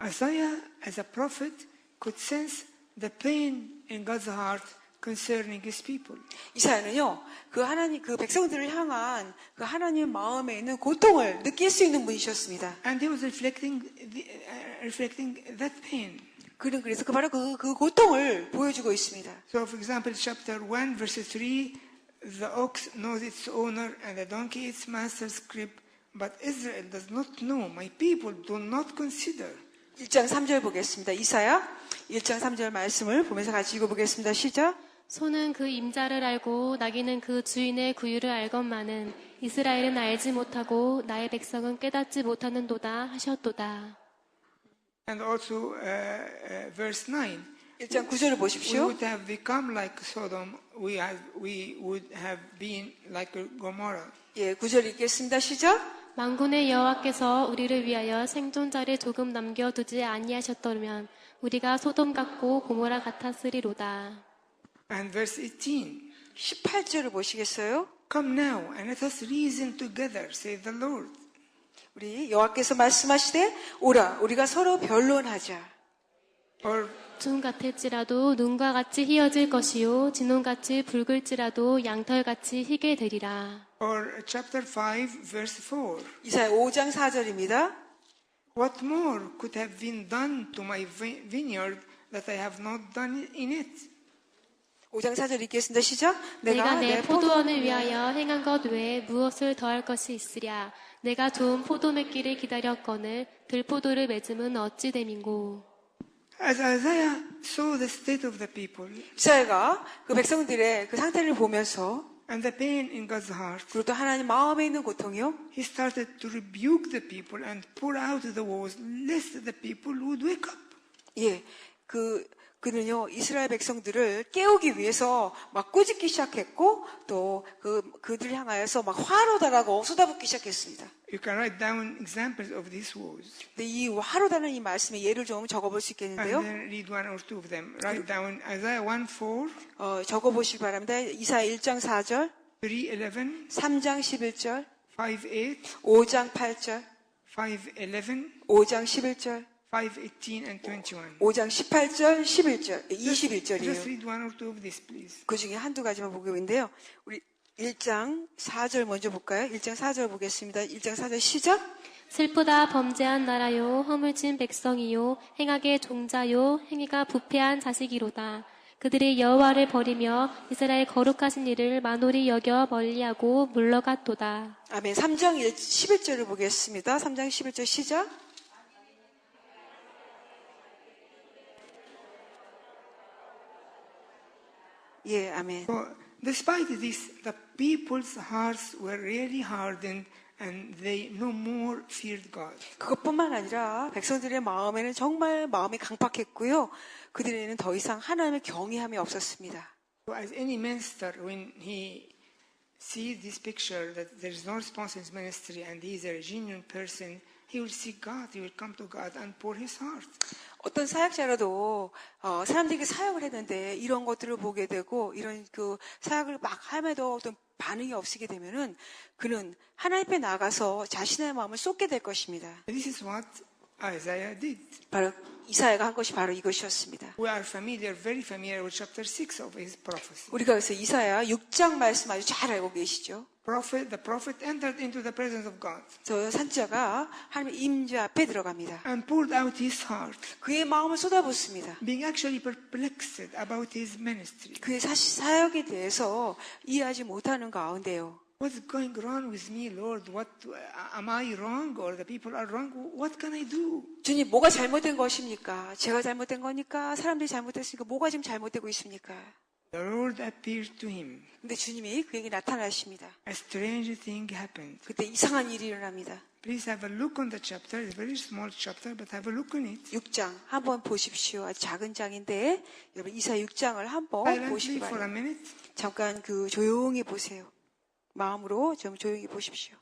Isaiah, as a prophet, could sense the pain in God's heart concerning His people. 이사야는요, 그 백성들을 향한 그 하나님의 마음에 있는 고통을 느낄 수 있는 분이셨습니다. And he was reflecting that pain. 그래서 바로 그 고통을 보여주고 있습니다. So, for example, chapter 1, verse 3, the ox knows its owner and the donkey its master's crib, but Israel does not know. My people do not consider. 1장 3절 보겠습니다. 이사야 1장 3절 말씀을 보면서 같이 읽어보겠습니다. 시작. 소는 그 임자를 알고 나귀는 그 주인의 구유를 알건만은 이스라엘은 알지 못하고 나의 백성은 깨닫지 못하는도다 하셨도다. And also verse 9. 1장 9절을 We 보십시오. would have become like Sodom. We would have been like Gomorrah. 예, 9절 읽겠습니다. 시작. 만군의 여호와께서 우리를 위하여 생존자를 조금 남겨두지 아니하셨더면 우리가 소돔 같고 고모라 같았으리로다. And verse 18. 18절을 보시겠어요? Come now and let us reason together, saith the Lord. 우리 여호와께서 말씀하시되 오라 우리가 서로 변론하자. Or 중 같을지라도 눈과 같이 희어질 것이요 진홍같이 붉을지라도 양털같이 희게 되리라. Or chapter 5, verse 4. 이사야 5장 4절입니다. What more could have been done to my vineyard that I have not done in it? 5장 4절 읽겠습니다. 시작. 내가 내 포도원을 위하여 행한 것 외에 무엇을 더할 것이 있으랴. 내가 좋은 포도맺기를 기다렸거늘 들포도를 맺음은 어찌 됨인고. As Isaiah saw the state of the people 이사야가 그 백성들의 그 상태를 보면서 and the pain in God's heart, 그리고 또 하나님 마음에 있는 고통이요. he started to rebuke the people and pour out the words lest the people would wake up. 예, 그는요 이스라엘 백성들을 깨우기 위해서 막 꾸짖기 시작했고 또 그들을 향하여서 막 화로다라고 쏟아붓기 시작했습니다. You can write down examples of these words 근데 이 화로다는 이 말씀의 예를 좀 적어볼 수 and 있겠는데요. then read one or two of them. Write down Isaiah 1:4, 적어보시기 바랍니다. 이사야 1장 4절, 3:11, 3장 11절, 5:8, 5장 8절, 5:11, 5장 11절, 5:18, and 21. 5장 18절, 11절, Just 21절이에요. read one or two of these, please. 그 중에 한두 가지만 보고 있는데요. 우리 1장 4절 먼저 볼까요? 1장 4절 보겠습니다. 1장 4절 시작. 슬프다 범죄한 나라요 허물진 백성이요 행악의 종자요 행위가 부패한 자식이로다. 그들이 여호와를 버리며 이스라엘 거룩하신 이를 만홀히 여겨 멀리하고 물러갔도다. 아멘. 3장 11절을 보겠습니다. 3장 11절 시작. 예, 아멘. So, despite this, the people's hearts were really hardened and they no more feared God. 그것뿐만 아니라 백성들의 마음에는 정말 마음이 강팍했고요. 그들에는 더 이상 하나님의 경외함이 없었습니다. So as any minister, when he sees this picture that there is no response in his ministry and he is a genuine person, he will seek God, he will come to God and pour his heart. 어떤 사역자라도 사람들에게 사역을 했는데 이런 것들을 보게 되고 이런 그 사역을 막 함에도 어떤 반응이 없게 되면은 그는 하나님 앞에 나가서 자신의 마음을 쏟게 될 것입니다. This is what Isaiah did. 바로 이사야가 한 것이 바로 이것이었습니다. We are very familiar with chapter 6 of his prophecy. 우리가 그래서 이사야 6장 말씀 아주 잘 알고 계시죠. The prophet entered into the presence of God 저 선지자가 하나님의 임재 앞에 들어갑니다. and poured out his heart, 그의 마음을 쏟아붓습니다. being actually perplexed about his ministry. 그의 사역에 대해서 이해하지 못하는 가운데요. What's going wrong with me, Lord? Am I wrong or the people are wrong? What can I do? 주님, 뭐가 잘못된 것입니까? 제가 잘못된 거니까? 사람들이 잘못됐으니까 뭐가 지금 잘못되고 있습니까? The Lord appeared to him. 근데 주님이 그에게 나타나십니다. A strange thing happened. 그때 이상한 일이 일어납니다. Please have a look on the chapter. It's a very small chapter, but have a look on it. 6장 한번 보십시오. 아주 작은 장인데 여러분 이사 6장을 한번 보시기 Silently for a 바랍니다. minute. 잠깐 조용히 보세요. 마음으로 좀 조용히 보십시오.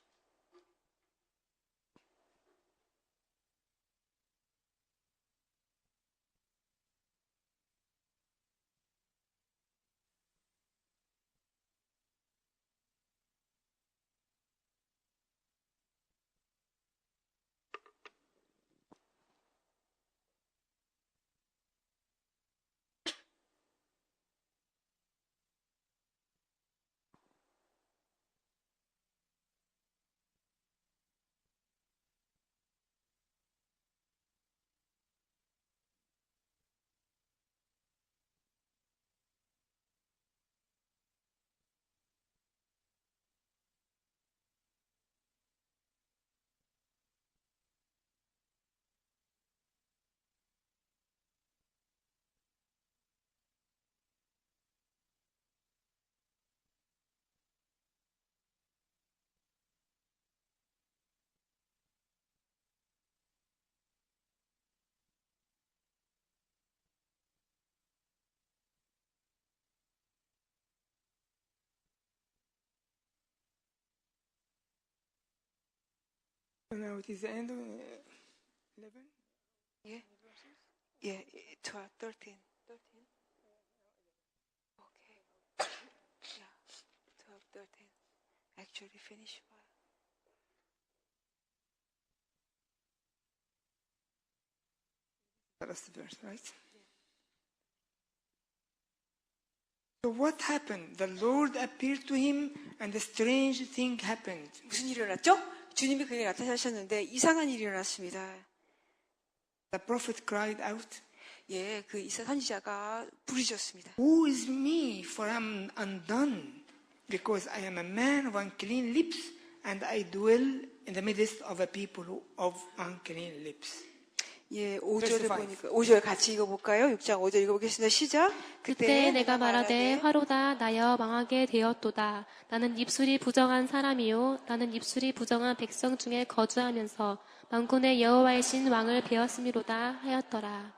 Now it is the end of 11. 예, 12, 13. Okay. Yeah, 12, 13. Actually finish. The last verse, right? So what happened? The Lord appeared to him and a strange thing happened. 무슨 일이 일어났죠? 주님이 그에게 나타나셨는데 이상한 일이 일어났습니다. The prophet cried out, 예, 그 이사 선지자가 부르짖었습니다. Who is me, for I am undone, because I am a man of unclean lips, and I dwell in the midst of a people of unclean lips. 예, 5절을 보니까 5절 같이 읽어볼까요? 6장 5절 읽어보겠습니다. 시작. 그때 내가 말하되 화로다 나여 망하게 되었도다. 나는 입술이 부정한 사람이요 나는 입술이 부정한 백성 중에 거주하면서 만군의 여호와의 신 왕을 배웠음이로다 하였더라.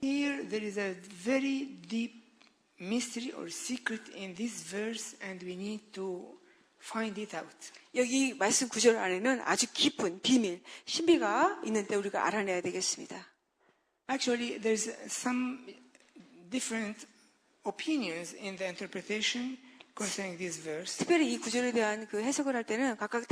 Here there is a very deep mystery or secret in this verse, and we need to find it out. 여기 말씀 구절 안에는 아주 깊은 비밀, 신비가 있는데 우리가 알아내야 되겠습니다. Actually, there's some different opinions in the interpretation concerning this verse. 특별히 이 구절에 대한 그 해석을 할 때는 각각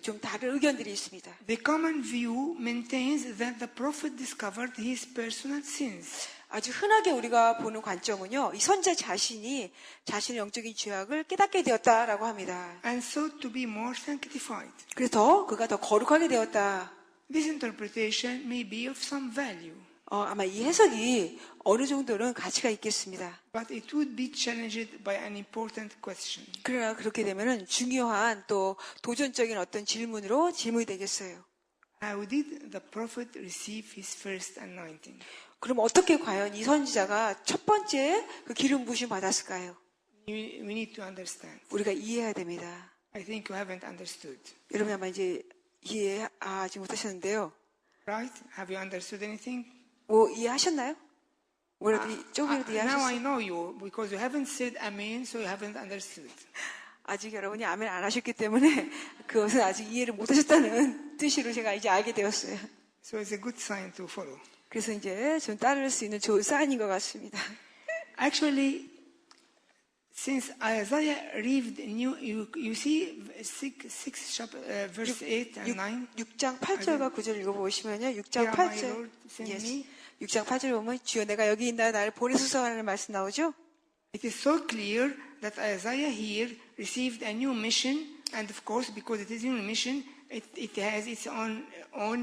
좀 다른 의견들이 있습니다. The common view maintains that the prophet discovered his personal sins. 아주 흔하게 우리가 보는 관점은요, 이 선지자 자신이 자신의 영적인 죄악을 깨닫게 되었다라고 합니다. And sought to be more sanctified. 그래서 그가 더 거룩하게 되었다. This interpretation may be of some value, 아마 이 해석이 어느 정도는 가치가 있겠습니다. but it would be challenged by an important question. 그러나 그렇게 되면은 중요한 또 도전적인 어떤 질문이 되겠어요. How did the prophet receive his first anointing? 그럼 어떻게 과연 이 선지자가 첫 번째 그 기름 부으심 받았을까요? We need to understand. 우리가 이해해야 됩니다. I think you haven't understood. 여러분 아마 이제 이해하지 못하셨는데요. Right? Have you understood anything? 뭐 이해하셨나요? 뭐라도 조금이라도 Now I 이해하셨어요? know you because you haven't said amen, so you haven't understood. 아직 여러분이 아멘 안 하셨기 때문에 그것은 아직 이해를 못하셨다는 뜻으로 제가 이제 알게 되었어요. So it's a good sign to follow. 그래서 이제 좀 따를 수 있는 좋은 사인인 것 같습니다. Actually, since Isaiah read you see verse 8 and 9. 6장 8절과 9절 읽어보시면요. 6장 Here my 8절. Lord sent me. 6장 8절 보면 주여 내가 여기 있나 나를 보내소서 하는 말씀 나오죠. It is so clear that Isaiah here received a new mission, and of course, because it is a new mission, it has its own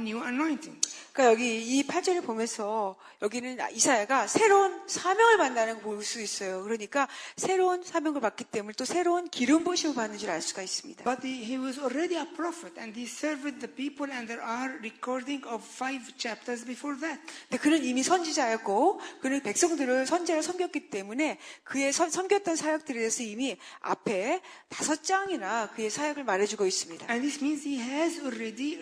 new anointing. 그러니까 여기 이 8절을 보면서 여기는 이사야가 새로운 사명을 받는다는 걸 볼 수 있어요. 그러니까 새로운 사명을 받기 때문에 또 새로운 기름 부으심을 받는 줄 알 수가 있습니다. But he was already a prophet, and he served the people, and there are recording of 5 chapters before that. 근데 그는 이미 선지자였고 그는 백성들을 선지자로 섬겼기 때문에 그의 섬겼던 사역들에 대해서 이미 앞에 5장이나 그의 사역을 말해주고 있습니다. And this means he had already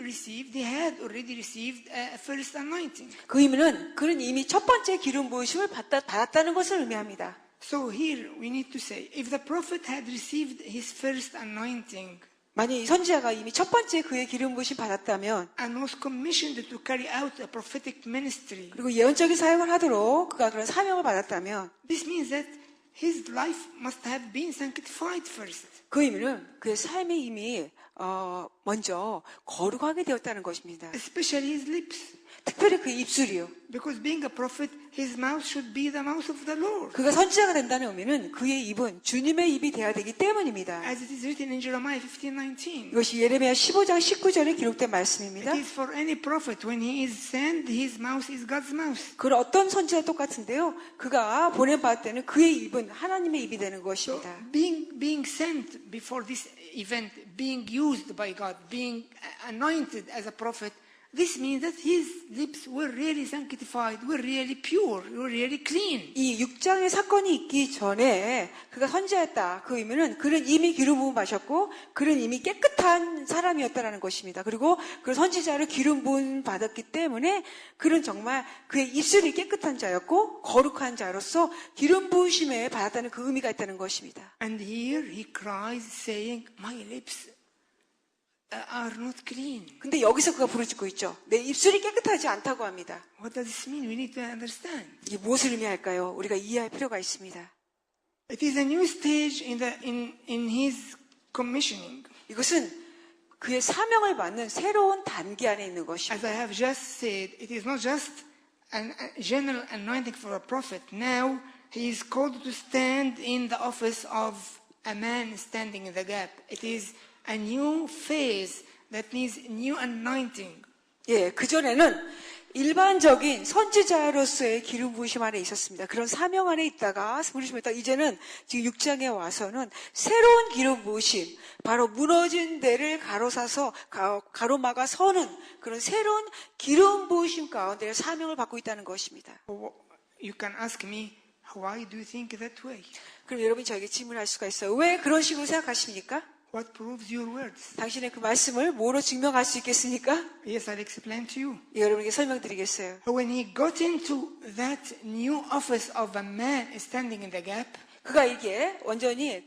received a first anointing. 그 의미는 그는 이미 첫 번째 기름 부으심을 받았다는 것을 의미합니다. So here we need to say, if the prophet had received his first anointing 만약 이 선지자가 이미 첫 번째 그의 기름 부으심 받았다면 and was commissioned to carry out a prophetic ministry, 그리고 예언적인 사역을 하도록 그가 그런 사명을 받았다면 this means that his life must have been sanctified first. 그 의미는 그의 삶이 이미 먼저 거룩하게 되었다는 것입니다. Especially his lips. 특별히 그 입술이요. Because being a prophet, his mouth should be the mouth of the Lord. 그가 선지자가 된다는 의미는 그의 입은 주님의 입이 되어야 되기 때문입니다. As it is written in Jeremiah 15:19. 이것이 예레미야 15장 19절에 기록된 말씀입니다. It is for any prophet, when he is sent, his mouth is God's mouth. 그런 어떤 선지자 똑같은데요. 그가 보내받을 때는 그의 입은 하나님의 입이 되는 So 것입니다. being sent before this event, being used by God, being anointed as a prophet, this means that his lips were really sanctified, were really pure, were really clean. 이 6장의 사건이 있기 전에 그가 선지자였다. 그 의미는 그는 이미 기름 부음 받았고 그는 이미 깨끗한 사람이었다라는 것입니다. 그리고 그 선지자를 기름 부음 받았기 때문에 그는 정말 그의 입술이 깨끗한 자였고 거룩한 자로서 기름 부으심에 받았다는 그 의미가 있다는 것입니다. And here he cries, saying, "My lips are not clean." 근데 여기서 그가 부르짖고 있죠. 내 입술이 깨끗하지 않다고 합니다. What does this mean? We need to understand. 이게 무엇을 의미할까요? 우리가 이해할 필요가 있습니다. It is a new stage in his commissioning. 이것은 그의 사명을 받는 새로운 단계 안에 있는 것입니다. As I have just said, it is not just a general anointing for a prophet. Now he is called to stand in the office of a man standing in the gap. It is a new phase that needs new anointing. 예, 그전에는 일반적인 선지자로서의 기름 부으심 안에 있었습니다. 그런 사명 안에 있다가 부르심에 있다가 이제는 지금 6장에 와서는 새로운 기름 부으심, 바로 무너진 데를 가로사서 가로막아 서는 그런 새로운 기름 부으심 가운데 사명을 받고 있다는 것입니다. You can ask me, why do you think that way? 그럼 여러분이 저에게 질문할 수가 있어요. 왜 그런 식으로 생각하십니까? What proves your words? 당신의 그 말씀을 뭐로 증명할 수 있겠습니까? Yes, I'll explain to you. 예, 여러분에게 설명드리겠어요. When he got into that new office of a man standing in the gap, 그가 이게 완전히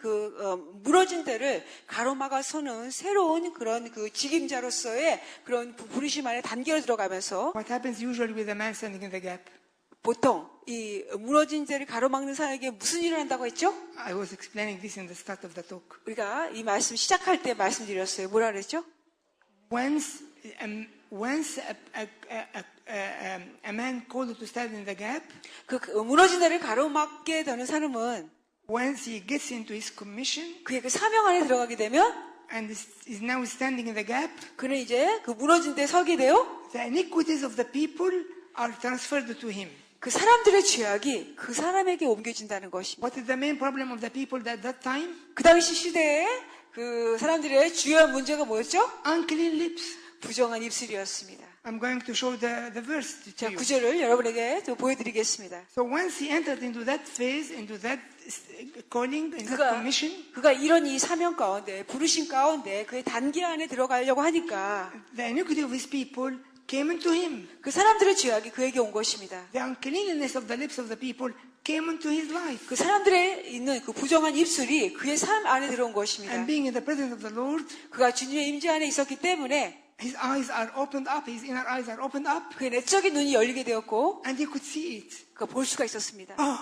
무너진 데를 가로막아 서는 새로운 그런 그 직임자로서의 그런 부르심 안에 단계로 들어가면서 what happens usually with a man standing in the gap? 보통 이 무너진 데를 가로막는 사람에게 무슨 일을 한다고 했죠? I was explaining this in the start of the talk. 우리가 이 말씀 시작할 때 말씀드렸어요. 뭐라 그랬죠? Once a man called to stand in the gap, 그 무너진 데를 가로막게 되는 사람은 once he gets into his commission 그의 그 사명 안에 들어가게 되면 and is now standing in the gap, 그는 이제 그 무너진 데 서게 돼요. the iniquities of the people are transferred to him. 그 사람들의 죄악이 그 사람에게 옮겨진다는 것입니다. What is the main problem of the people at that time? 그 당시 시대에 그 사람들의 주요한 문제가 뭐였죠? Unclean lips. 부정한 입술이었습니다. I'm going to show the verse to 자, you. 구절을 여러분에게 또 보여드리겠습니다. So once he entered into that phase, into that calling, into that commission, 그가 이런 이 사명 가운데, 부르심 가운데 그의 단계 안에 들어가려고 하니까 the iniquity of his people came into him. 그 사람들의 죄악이 그에게 온 것입니다. The uncleanness of the lips of the people came into his life. 그 사람들의 있는 그 부정한 입술이 그의 삶 안에 들어온 것입니다. And being in the presence of the Lord, 그가 주님의 임재 안에 있었기 때문에 his eyes are opened up, his inner eyes are opened up, 그의 내적인 눈이 열리게 되었고 and he could see it. 그가 볼 수가 있었습니다. Oh,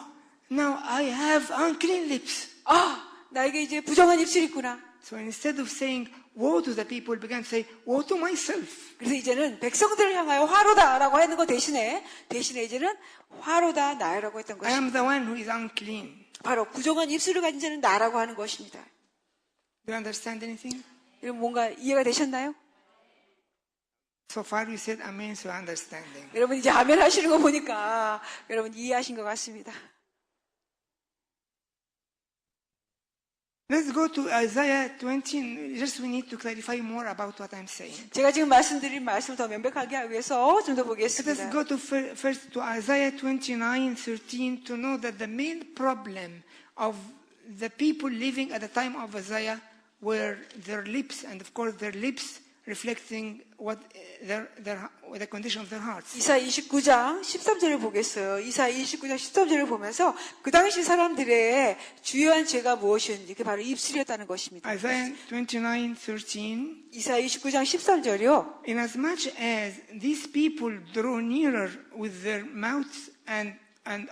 now I have unclean lips. 아, 나에게 이제 부정한 입술이 있구나. So instead of saying woe to the people, began to say woe to myself. 그래서 이제는 백성들을 향하여 화로다라고 하는 것 대신에 이제는 화로다 나라고 했던 I am 것입니다. the one who is unclean. 바로 부정한 입술을 가진 자는 나라고 하는 것입니다. Do you understand anything? 여러분 뭔가 이해가 되셨나요? So far you said amen, so understanding. 여러분 이제 아멘 하시는 거 보니까 여러분 이해하신 것 같습니다. Let's go to Isaiah 20. Just we need to clarify more about what I'm saying. 제가 지금 말씀드린 말씀을 더 명백하게 하기 위해서 좀 더 Let's 보겠습니다. go to first to Isaiah 29:13 to know that the main problem of the people living at the time of Isaiah were their lips, and of course their lips reflecting what the condition of their hearts. 이사야 29장 13절을 보겠어요. 이사야 29장 13절을 보면서 그 당시 사람들의 주요한 죄가 무엇이었는지 그게 바로 입술이었다는 것입니다. Isaiah 29:13. 이사야 29장 13절이요. Inasmuch as these people draw nearer with their mouths and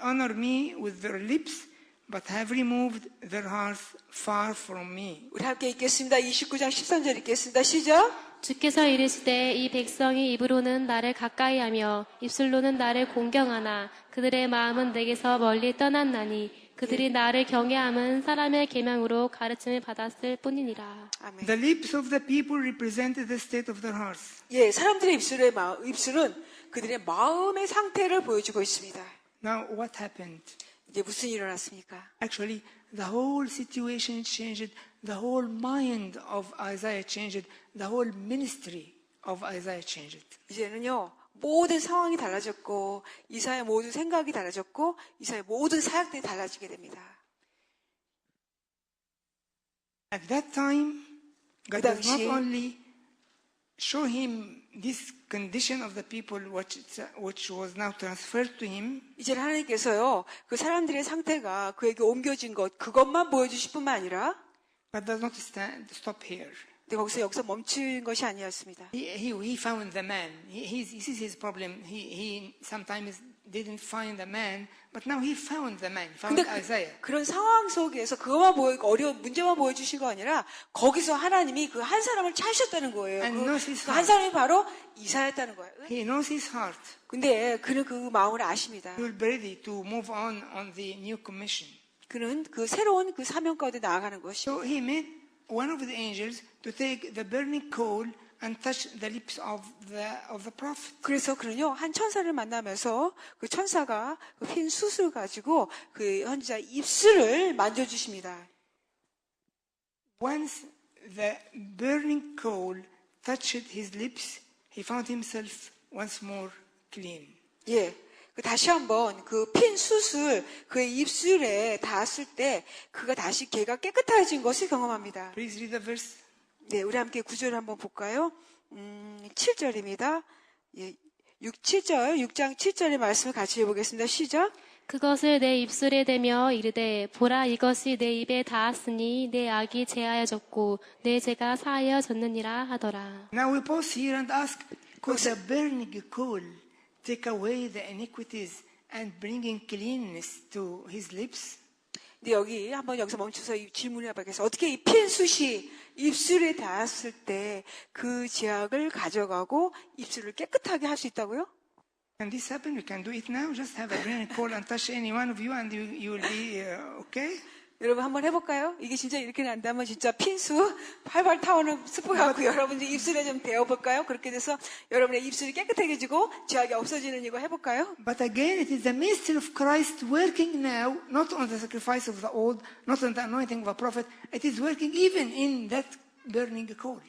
honor me with their lips, but have removed their hearts far from me. 우리 함께 읽겠습니다. 29장 13절 읽겠습니다. 시작. 주께서 이르시되 이 백성이 입으로는 나를 가까이하며 입술로는 나를 공경하나 그들의 마음은 내게서 멀리 떠났나니 그들이 나를 경외함은 사람의 계명으로 가르침을 받았을 뿐이니라. 아멘. The lips of the people represented the state of their hearts. 예, 사람들의 입술은 그들의 마음의 상태를 보여주고 있습니다. Now, what happened? 이제 무슨 일이 일어났습니까? Actually, the whole situation changed, the whole mind of Isaiah changed, the whole ministry of Isaiah changed. 이제는요, 모든 상황이 달라졌고, 이사의 모든 생각이 달라졌고, 이사의 모든 사역들이 달라지게 됩니다. At that time, God 그 does not 당시에 only show him this condition of the people which was now transferred to him, 이제 하나님께서요, 그 사람들의 상태가 그에게 옮겨진 것, 그것만 보여주실 뿐만 아니라, but does not stop here. 근데 거기서 여기서 멈춘 것이 아니었습니다. He found the man. This is his problem. He sometimes didn't find the man, But now he found the man, found 근데 Isaiah. 그런 상황 속에서 그것만 어려운 문제만 보여주신 거 아니라 거기서 하나님이 그 한 사람을 찾으셨다는 거예요. And knows his 그 한 heart. 사람이 바로 이사야였다는 거예요. He knows his heart. 근데 그는 그 마음을 아십니다. He will be ready to move on the new commission. 그는 그 새로운 그 사명 가운데 나아가는 것이. So he made one of the angels to take the burning coal and touch the lips of the prophet. 그래서 그는요 한 천사를 만나면서 그 천사가 그 핀 숯을 가지고 그 선지자 입술을 만져주십니다. Once the burning coal touched his lips, he found himself once more clean. 예. 다시 한번 그 핀 숯을 그의 입술에 닿았을 때 그가 다시 걔가 깨끗해진 것을 경험합니다. Please read the verse. 네, 우리 함께 9절을 한번 볼까요? 7절입니다. 예, 6장 7절의 말씀을 같이 해보겠습니다. 시작. 그것을 내 입술에 대며 이르되 보라 이것이 내 입에 닿았으니 내 악이 제하여졌고 내 죄가 사하여졌느니라 하더라. Now we pause here and ask, could the burning coal take away the iniquities and bringing cleanness to his lips? 근데 여기서 멈춰서 이 질문을 해봐야겠어요. 어떻게 이 핀 숯이 입술에 닿았을 때 그 죄악을 가져가고 입술을 깨끗하게 할 수 있다고요? Can this happen? We can do it now. Just have a burning coal and touch any one of you and you will be okay? 여러분 한번 해볼까요? 이게 진짜 이렇게 난다면 진짜 핀수 활발 타오는 스프갖고 여러분들 입술에 좀 대어볼까요? 그렇게 돼서 여러분의 입술이 깨끗해지고 죄악이 없어지는 이거 해볼까요? But again, it is the mystery of Christ working now, not on the sacrifice of the old, not on the anointing of a prophet. It is working even in that burning coal.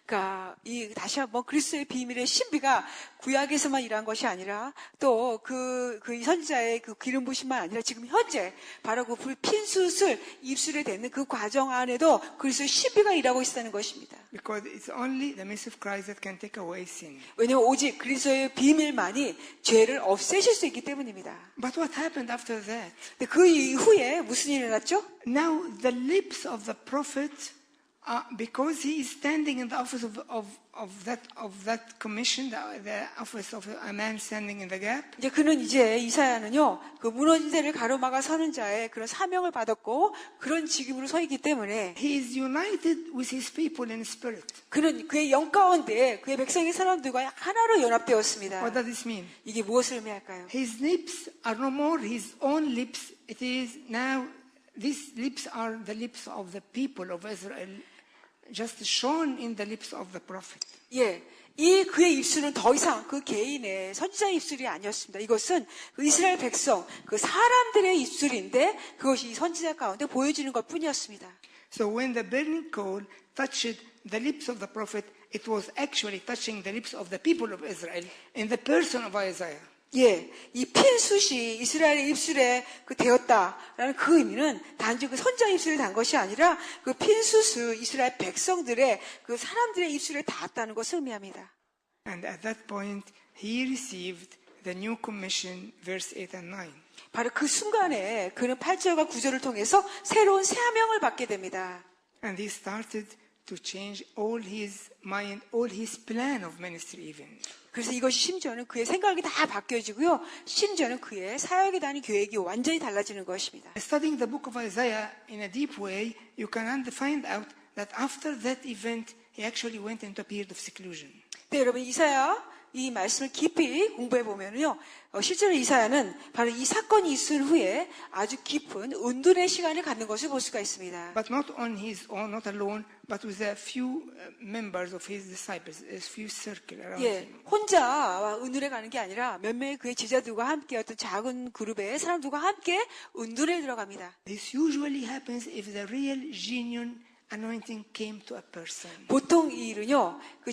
그러니까 다시 한번 그리스도의 비밀의 신비가 구약에서만 일한 것이 아니라 또 그 선지자의 그 기름 부심만 아니라 지금 현재 바로 그 핀숯을 입술에 대는 그 과정 안에도 그리스도의 신비가 일하고 있다는 것입니다. Because it's only the mystery of Christ that can take away sin. 왜냐하면 오직 그리스도의 비밀만이 죄를 없애실 수 있기 때문입니다. But what happened after that? 근데 그 이후에 무슨 일이 일어났죠? Now the lips of the prophet, because he is standing in the office of that commission, the office of a man standing in the gap. 이제 그는 이사야는요 그 무너진 데를 가로막아 서는 자의 그런 사명을 받았고 그런 직임으로 서 있기 때문에 He is united with his people in spirit. 그는 그의 영 가운데 그의 백성의 사람들과 하나로 연합되었습니다. What does this mean? 이게 무엇을 의미할까요? His lips are no more his own lips. It is now these lips are the lips of the people of Israel, just shown in the lips of the prophet. 예, 그의 입술은 더 이상 그 개인의 선지자의 입술이 아니었습니다. 이것은 그 이스라엘 백성, 그 사람들의 입술인데 그것이 선지자 가운데 보여지는 것 뿐이었습니다. So when the burning coal touched the lips of the prophet, it was actually touching the lips of the people of Israel in the person of Isaiah. 예, 이 핀숯이 이스라엘의 입술에 되었다라는 그 의미는 단지 그 선지자 입술에 단 것이 아니라 그 핀숯을 이스라엘 백성들의 그 사람들의 입술에 닿았다는 것을 의미합니다. And at that point, he received the new commission, verse 8 and 9. 바로 그 순간에 그는 8절과 9절을 통해서 새로운 사명을 받게 됩니다. And he started to change all his mind, all his plan of ministry even. 그래서 이것이 심지어는 그의 생각이 다 바뀌어지고요. 심지어는 그의 사역에 대한 계획이 완전히 달라지는 것입니다. Studying the book of Isaiah in a deep way, you can find out that after that event, he actually went into a period of seclusion. 네, 여러분 이사야 이 말씀을 깊이 공부해 보면요, 실제로 이사야는 바로 이 사건이 있은 후에 아주 깊은 은둔의 시간을 갖는 것을 볼 수가 있습니다. But not on his own, not alone, but with a few members of his disciples, a few circle around 예, him. 혼자 은둔에 가는 게 아니라 몇 명의 그의 제자들과 함께 어떤 작은 그룹의 사람들과 함께 은둔에 들어갑니다. This usually happens if the real, genuine anointing came to a person. 보통 이 일은요, 그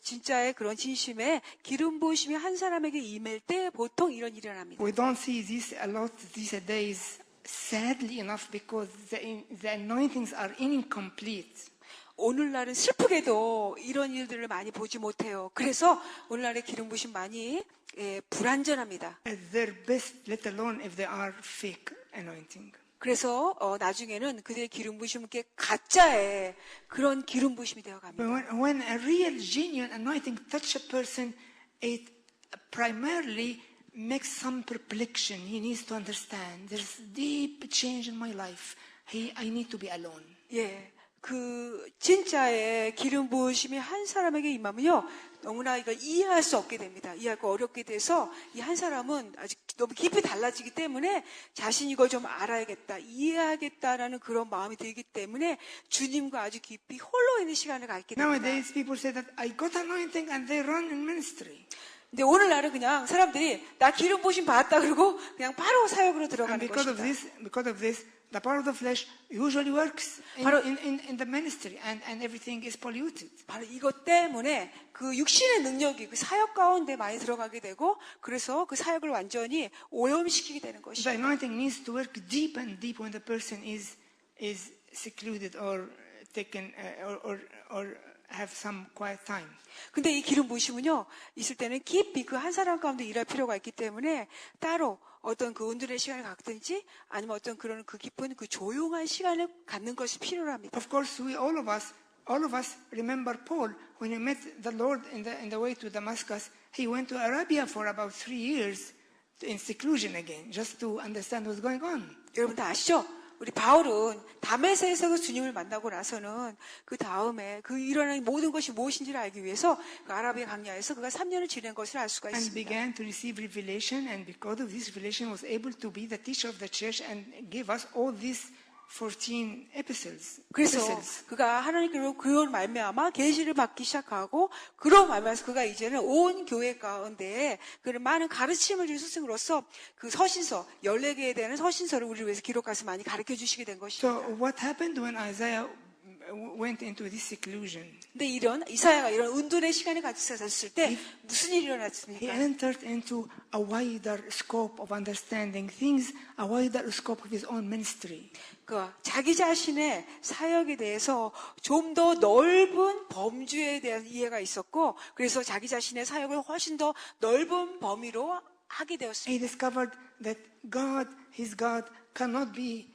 진짜의 그런 진심의 기름 부으심이 한 사람에게 임할 때 보통 이런 일이 일어납니다. We don't see this a lot these days, sadly enough, because the anointings are incomplete. 오늘날은 슬프게도 이런 일들을 많이 보지 못해요. 그래서 오늘날의 기름 부으심 많이 불완전합니다. At their best, let alone if they are fake anointing. 그래서 나중에는 그들의 기름 부으심은 가짜의 그런 기름 부으심이 되어갑니다. But when a real, genuine anointing touches a person, it primarily makes some perplexion. He needs to understand. There's deep change in my life. I need to be alone. 예, 그 진짜의 기름 부으심이 한 사람에게 임하면요, 너무나 이걸 이해할 수 없게 됩니다. 이해하기 어렵게 돼서 이 한 사람은 아직 너무 깊이 달라지기 때문에 자신이 이걸 좀 알아야겠다, 이해하겠다라는 그런 마음이 들기 때문에 주님과 아주 깊이 홀로 있는 시간을 갖게 됩니다. Nowadays, people say that I got anointing and they run in ministry. 근데 오늘날은 그냥 사람들이 나 기름 부으심 받았다 그러고 그냥 바로 사역으로 And 들어가는 because 것입니다. of this, the power of the flesh usually works in the ministry, and everything is polluted. 바로 이것 때문에 그 육신의 능력이 그 사역 가운데 많이 들어가게 되고 그래서 그 사역을 완전히 오염시키게 되는 The 것입니다. anointing needs to work deep and deep when the person is secluded or taken or have some quiet time. 근데 이 기름 부으심은요, 있을 때는 깊이 그 한 사람 가운데 일할 필요가 있기 때문에 따로 어떤 그 온전의 시간을 갖든지 아니면 어떤 그런 그 깊은 그 조용한 시간을 갖는 것이 필요합니다. Of course, all of us remember Paul when he met the Lord in the way to Damascus. He went to Arabia for about 3 years in seclusion again, just to understand what's going on. 여러분 다 아시죠? 우리 바울은 다메섹에서 그 주님을 만나고 나서는 그 다음에 그 일어나는 모든 것이 무엇인지를 알기 위해서 그 아라비아 광야에서 그가 3년을 지낸 것을 알 수가 And 있습니다. began to receive revelation, and because of this revelation was able to be the teacher of the church and give us all these 14 epistles. 그래서 그가 하나님께로 그런 말미암아 계시를 받기 시작하고 그런 말미암아서 그가 이제는 온 교회 가운데에 그런 많은 가르침을 줄 스승으로서 그 서신서 14개에 대한 서신서를 우리를 위해서 기록해서 많이 가르쳐 주시게 된 것입니다. So what happened when Isaiah went into this seclusion? 근데 이사야가 이런 은둔의 시간에 갇혔을 때 무슨 일이 He 일어났습니까? entered into a wider scope of understanding things, a wider scope of his own ministry. 그 자기 자신의 사역에 대해서 좀 더 넓은 범주에 대한 이해가 있었고 그래서 자기 자신의 사역을 훨씬 더 넓은 범위로 하게 되었습니다. He discovered that his God, cannot be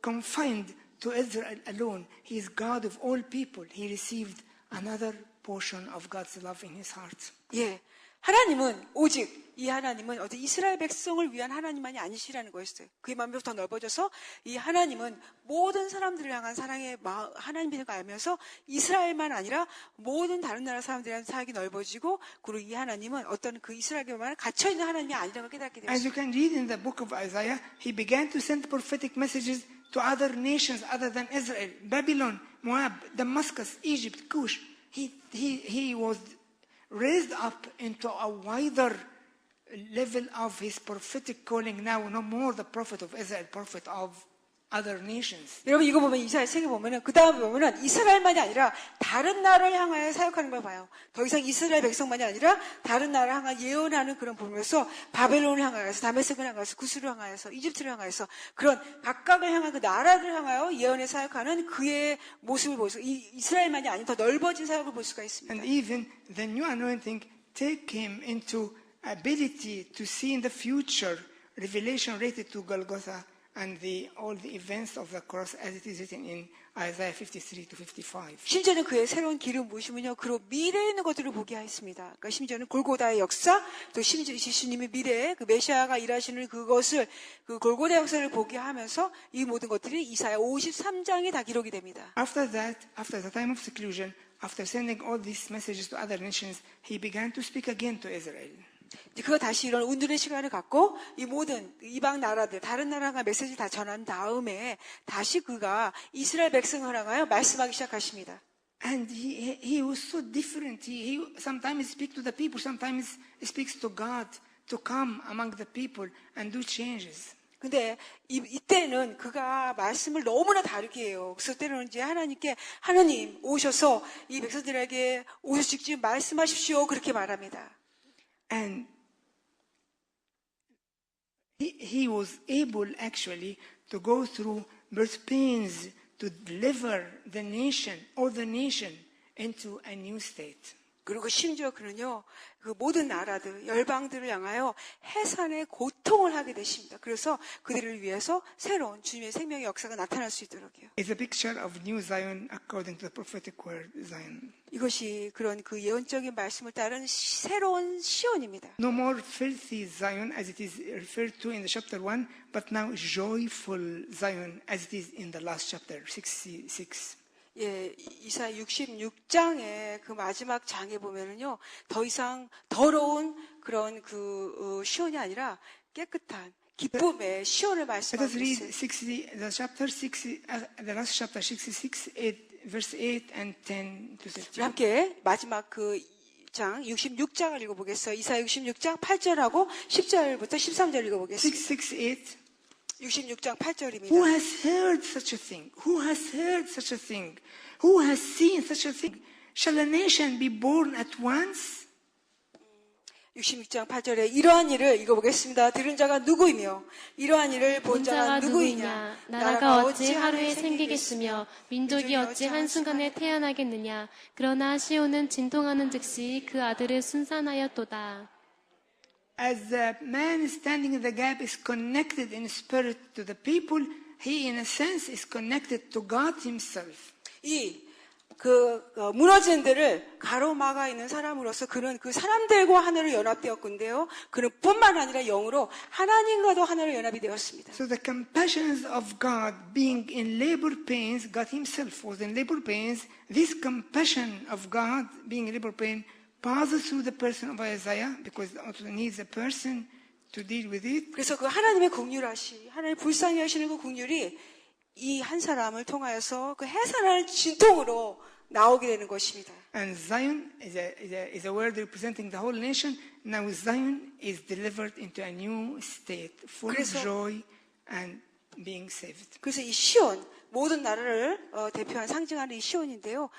confined to Israel alone. He is God of all people. He received another portion of God's love in his heart. 예, 하나님은 오직 이 하나님은 어디 이스라엘 백성을 위한 하나님만이 아니시라는 거였어요. 그의 마음이 더 넓어져서 이 하나님은 모든 사람들을 향한 사랑의 하나님인 걸 알면서 이스라엘만 아니라 모든 다른 나라 사람들에 대한 사역이 넓어지고 그리고 이 하나님은 어떤 그 이스라엘에만 갇혀 있는 하나님이 아니라는 걸 깨닫게 As 되었어요. you can read in the book of Isaiah, he began to send prophetic messages to other nations other than Israel, Babylon, Moab, Damascus, Egypt, Cush. He was raised up into a wider level of his prophetic calling now, no more the prophet of Israel, prophet of other nations. 여러분 이거 보면 이사야 책에 보면은 그 다음에 보면은 이스라엘만이 아니라 다른 나라를 향하여 사역하는 걸 봐요. 더 이상 이스라엘 백성만이 아니라 다른 나라를 향하여 예언하는 그런 보면서 바벨론을 향하여서 다메섹을 향하여서 구스를 향하여서 이집트를 향하여서 그런 각각을 향한 그 나라를 향하여 예언의 사역하는 그의 모습을 볼 수, 이스라엘만이 아닌 더 넓어진 사역을 볼 수가 있습니다. And even the new anointing take him into ability to see in the future revelation related to Golgotha and all the events of the cross as it is written in Isaiah 53 to 55. 심지어는 그의 새로운 기름 부으심은요, 그로 미래에 있는 것들을 보게 하였습니다. 그러니까 심지어는 골고다의 역사, 또 심지어 예수님의 미래에 그 메시아가 일하시는 그것을, 그 골고다의 역사를 보게 하면서 이 모든 것들이 이사야 53장에 다 기록이 됩니다. After that, after the time of seclusion, after sending all these messages to other nations, he began to speak again to Israel. 그가 다시 이런 운둔의 시간을 갖고 이 모든 이방 나라들, 다른 나라가 메시지를 다 전한 다음에 다시 그가 이스라엘 백성을 향하여 말씀하기 시작하십니다. And he was so different. He sometimes speaks to the people, sometimes speaks to God to come among the people and do changes. 근데 이때는 그가 말씀을 너무나 다르게 해요. 그래서 때로는 이제 하나님 오셔서 이 백성들에게 오셔서 직접 말씀하십시오. 그렇게 말합니다. And he was able actually to go through birth pains to deliver the nation or the nation into a new state. 그리고 심지어 그는요, 그 모든 나라들, 열방들을 향하여 해산의 고통을 하게 되십니다. 그래서 그들을 위해서 새로운 주님의 생명의 역사가 나타날 수 있도록요. It's a picture of New Zion according to the prophetic word Zion. 이것이 그런 그 예언적인 말씀을 따른 새로운 시온입니다. No more filthy Zion as it is referred to in the chapter 1, but now joyful Zion as it is in the last chapter, 66. 예, 이사 66장의 그 마지막 장에 보면은요, 더 이상 더러운 그런 시온이 아니라 깨끗한 기쁨의 시온을 Let us 말씀하고 read 있어요. the last chapter 66, verse 8 and 10 to 13. 함께 마지막 그 장 66장을 읽어보겠어요. 이사 66장 8절하고 10절부터 13절 읽어보겠습니다. 668. 66장 8절입니다. Who has heard such a thing? Who has heard such a thing? Who has seen such a thing? Shall a nation be born at once? 66장 8절에 이러한 일을 읽어보겠습니다. 들은 자가 누구이며 이러한 일을 본 자가 누구이냐? 나라가 어찌 하루에 생기겠으며 민족이 어찌 한순간에 태어나겠느냐? 그러나 시온은 진통하는 즉시 그 아들을 순산하였도다. As the man standing in the gap is connected in spirit to the people, he in a sense is connected to God himself. 무너진 데를 가로막아 있는 사람으로서 그는 그 사람들과 하나로 연합되었건데요. 그는 뿐만 아니라 영으로 하나님과도 하나로 연합이 되었습니다. So the compassions of God being in labor pains, God himself was in labor pains. This compassion of God being in labor pain passes through the person of Isaiah because it also needs a person to deal with it. 그래서 그 하나님의 긍휼하시, 하나님 불쌍히 하시는 그 긍휼이 이 한 사람을 통하여서 그 해산하는 진통으로 나오게 되는 것입니다. And Zion is a word representing the whole nation. Now Zion is delivered into a new state, full of joy and being saved. 그래서 이 시온, 모든 나라를 대표한 상징하는 이 시온인데요.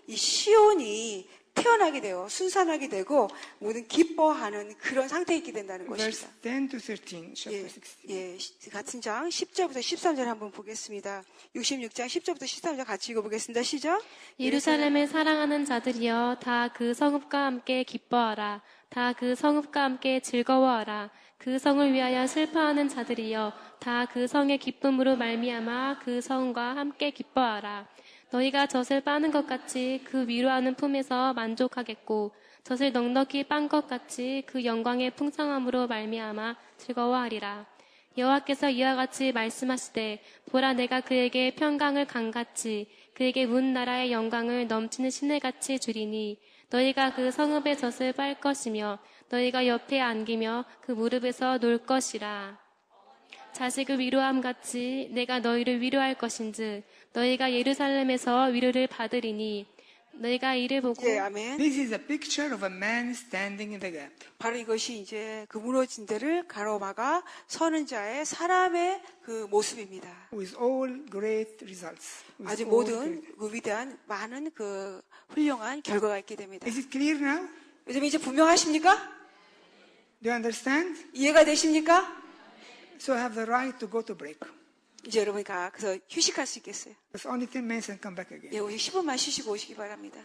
이 시온이 태어나게 되어 순산하게 되고 모든 기뻐하는 그런 상태에 있게 된다는 Verse 것입니다. 10 to 13, chapter 16. 같은 장 10절부터 13절 한번 보겠습니다. 66장 10절부터 13절 같이 읽어보겠습니다. 시작. 예루살렘을 사랑하는 자들이여 다 그 성읍과 함께 기뻐하라. 다 그 성읍과 함께 즐거워하라. 그 성을 위하여 슬퍼하는 자들이여 다 그 성의 기쁨으로 말미암아 그 성과 함께 기뻐하라. 너희가 젖을 빠는 것 같이 그 위로하는 품에서 만족하겠고 젖을 넉넉히 빤 것 같이 그 영광의 풍성함으로 말미암아 즐거워하리라. 여호와께서 이와 같이 말씀하시되 보라 내가 그에게 평강을 강같이 그에게 문 나라의 영광을 넘치는 시내같이 주리니 너희가 그 성읍의 젖을 빨 것이며 너희가 옆에 안기며 그 무릎에서 놀 것이라. 자식을 위로함 같이 내가 너희를 위로할 것인즉 너희가 예루살렘에서 위로를 받으리니 너희가 이를 보고 아멘. This is a picture of a man standing in the gap. 바로 이것이 이제 그 무너진 데를 가로막아 서는 자의 사람의 그 모습입니다. With all great results. With 아주 all 모든 great- 그 위대한 많은 그 훌륭한 결과가 있게 됩니다. Is it clear now? 요즘 이제 분명하십니까? Do you understand? 이해가 되십니까? So I have the right to go to break. 이제 여러분이 가서 휴식할 수 있겠어요. It's only 10 minutes and come back again. 예, 오직 10분만 쉬시고 오시기 바랍니다.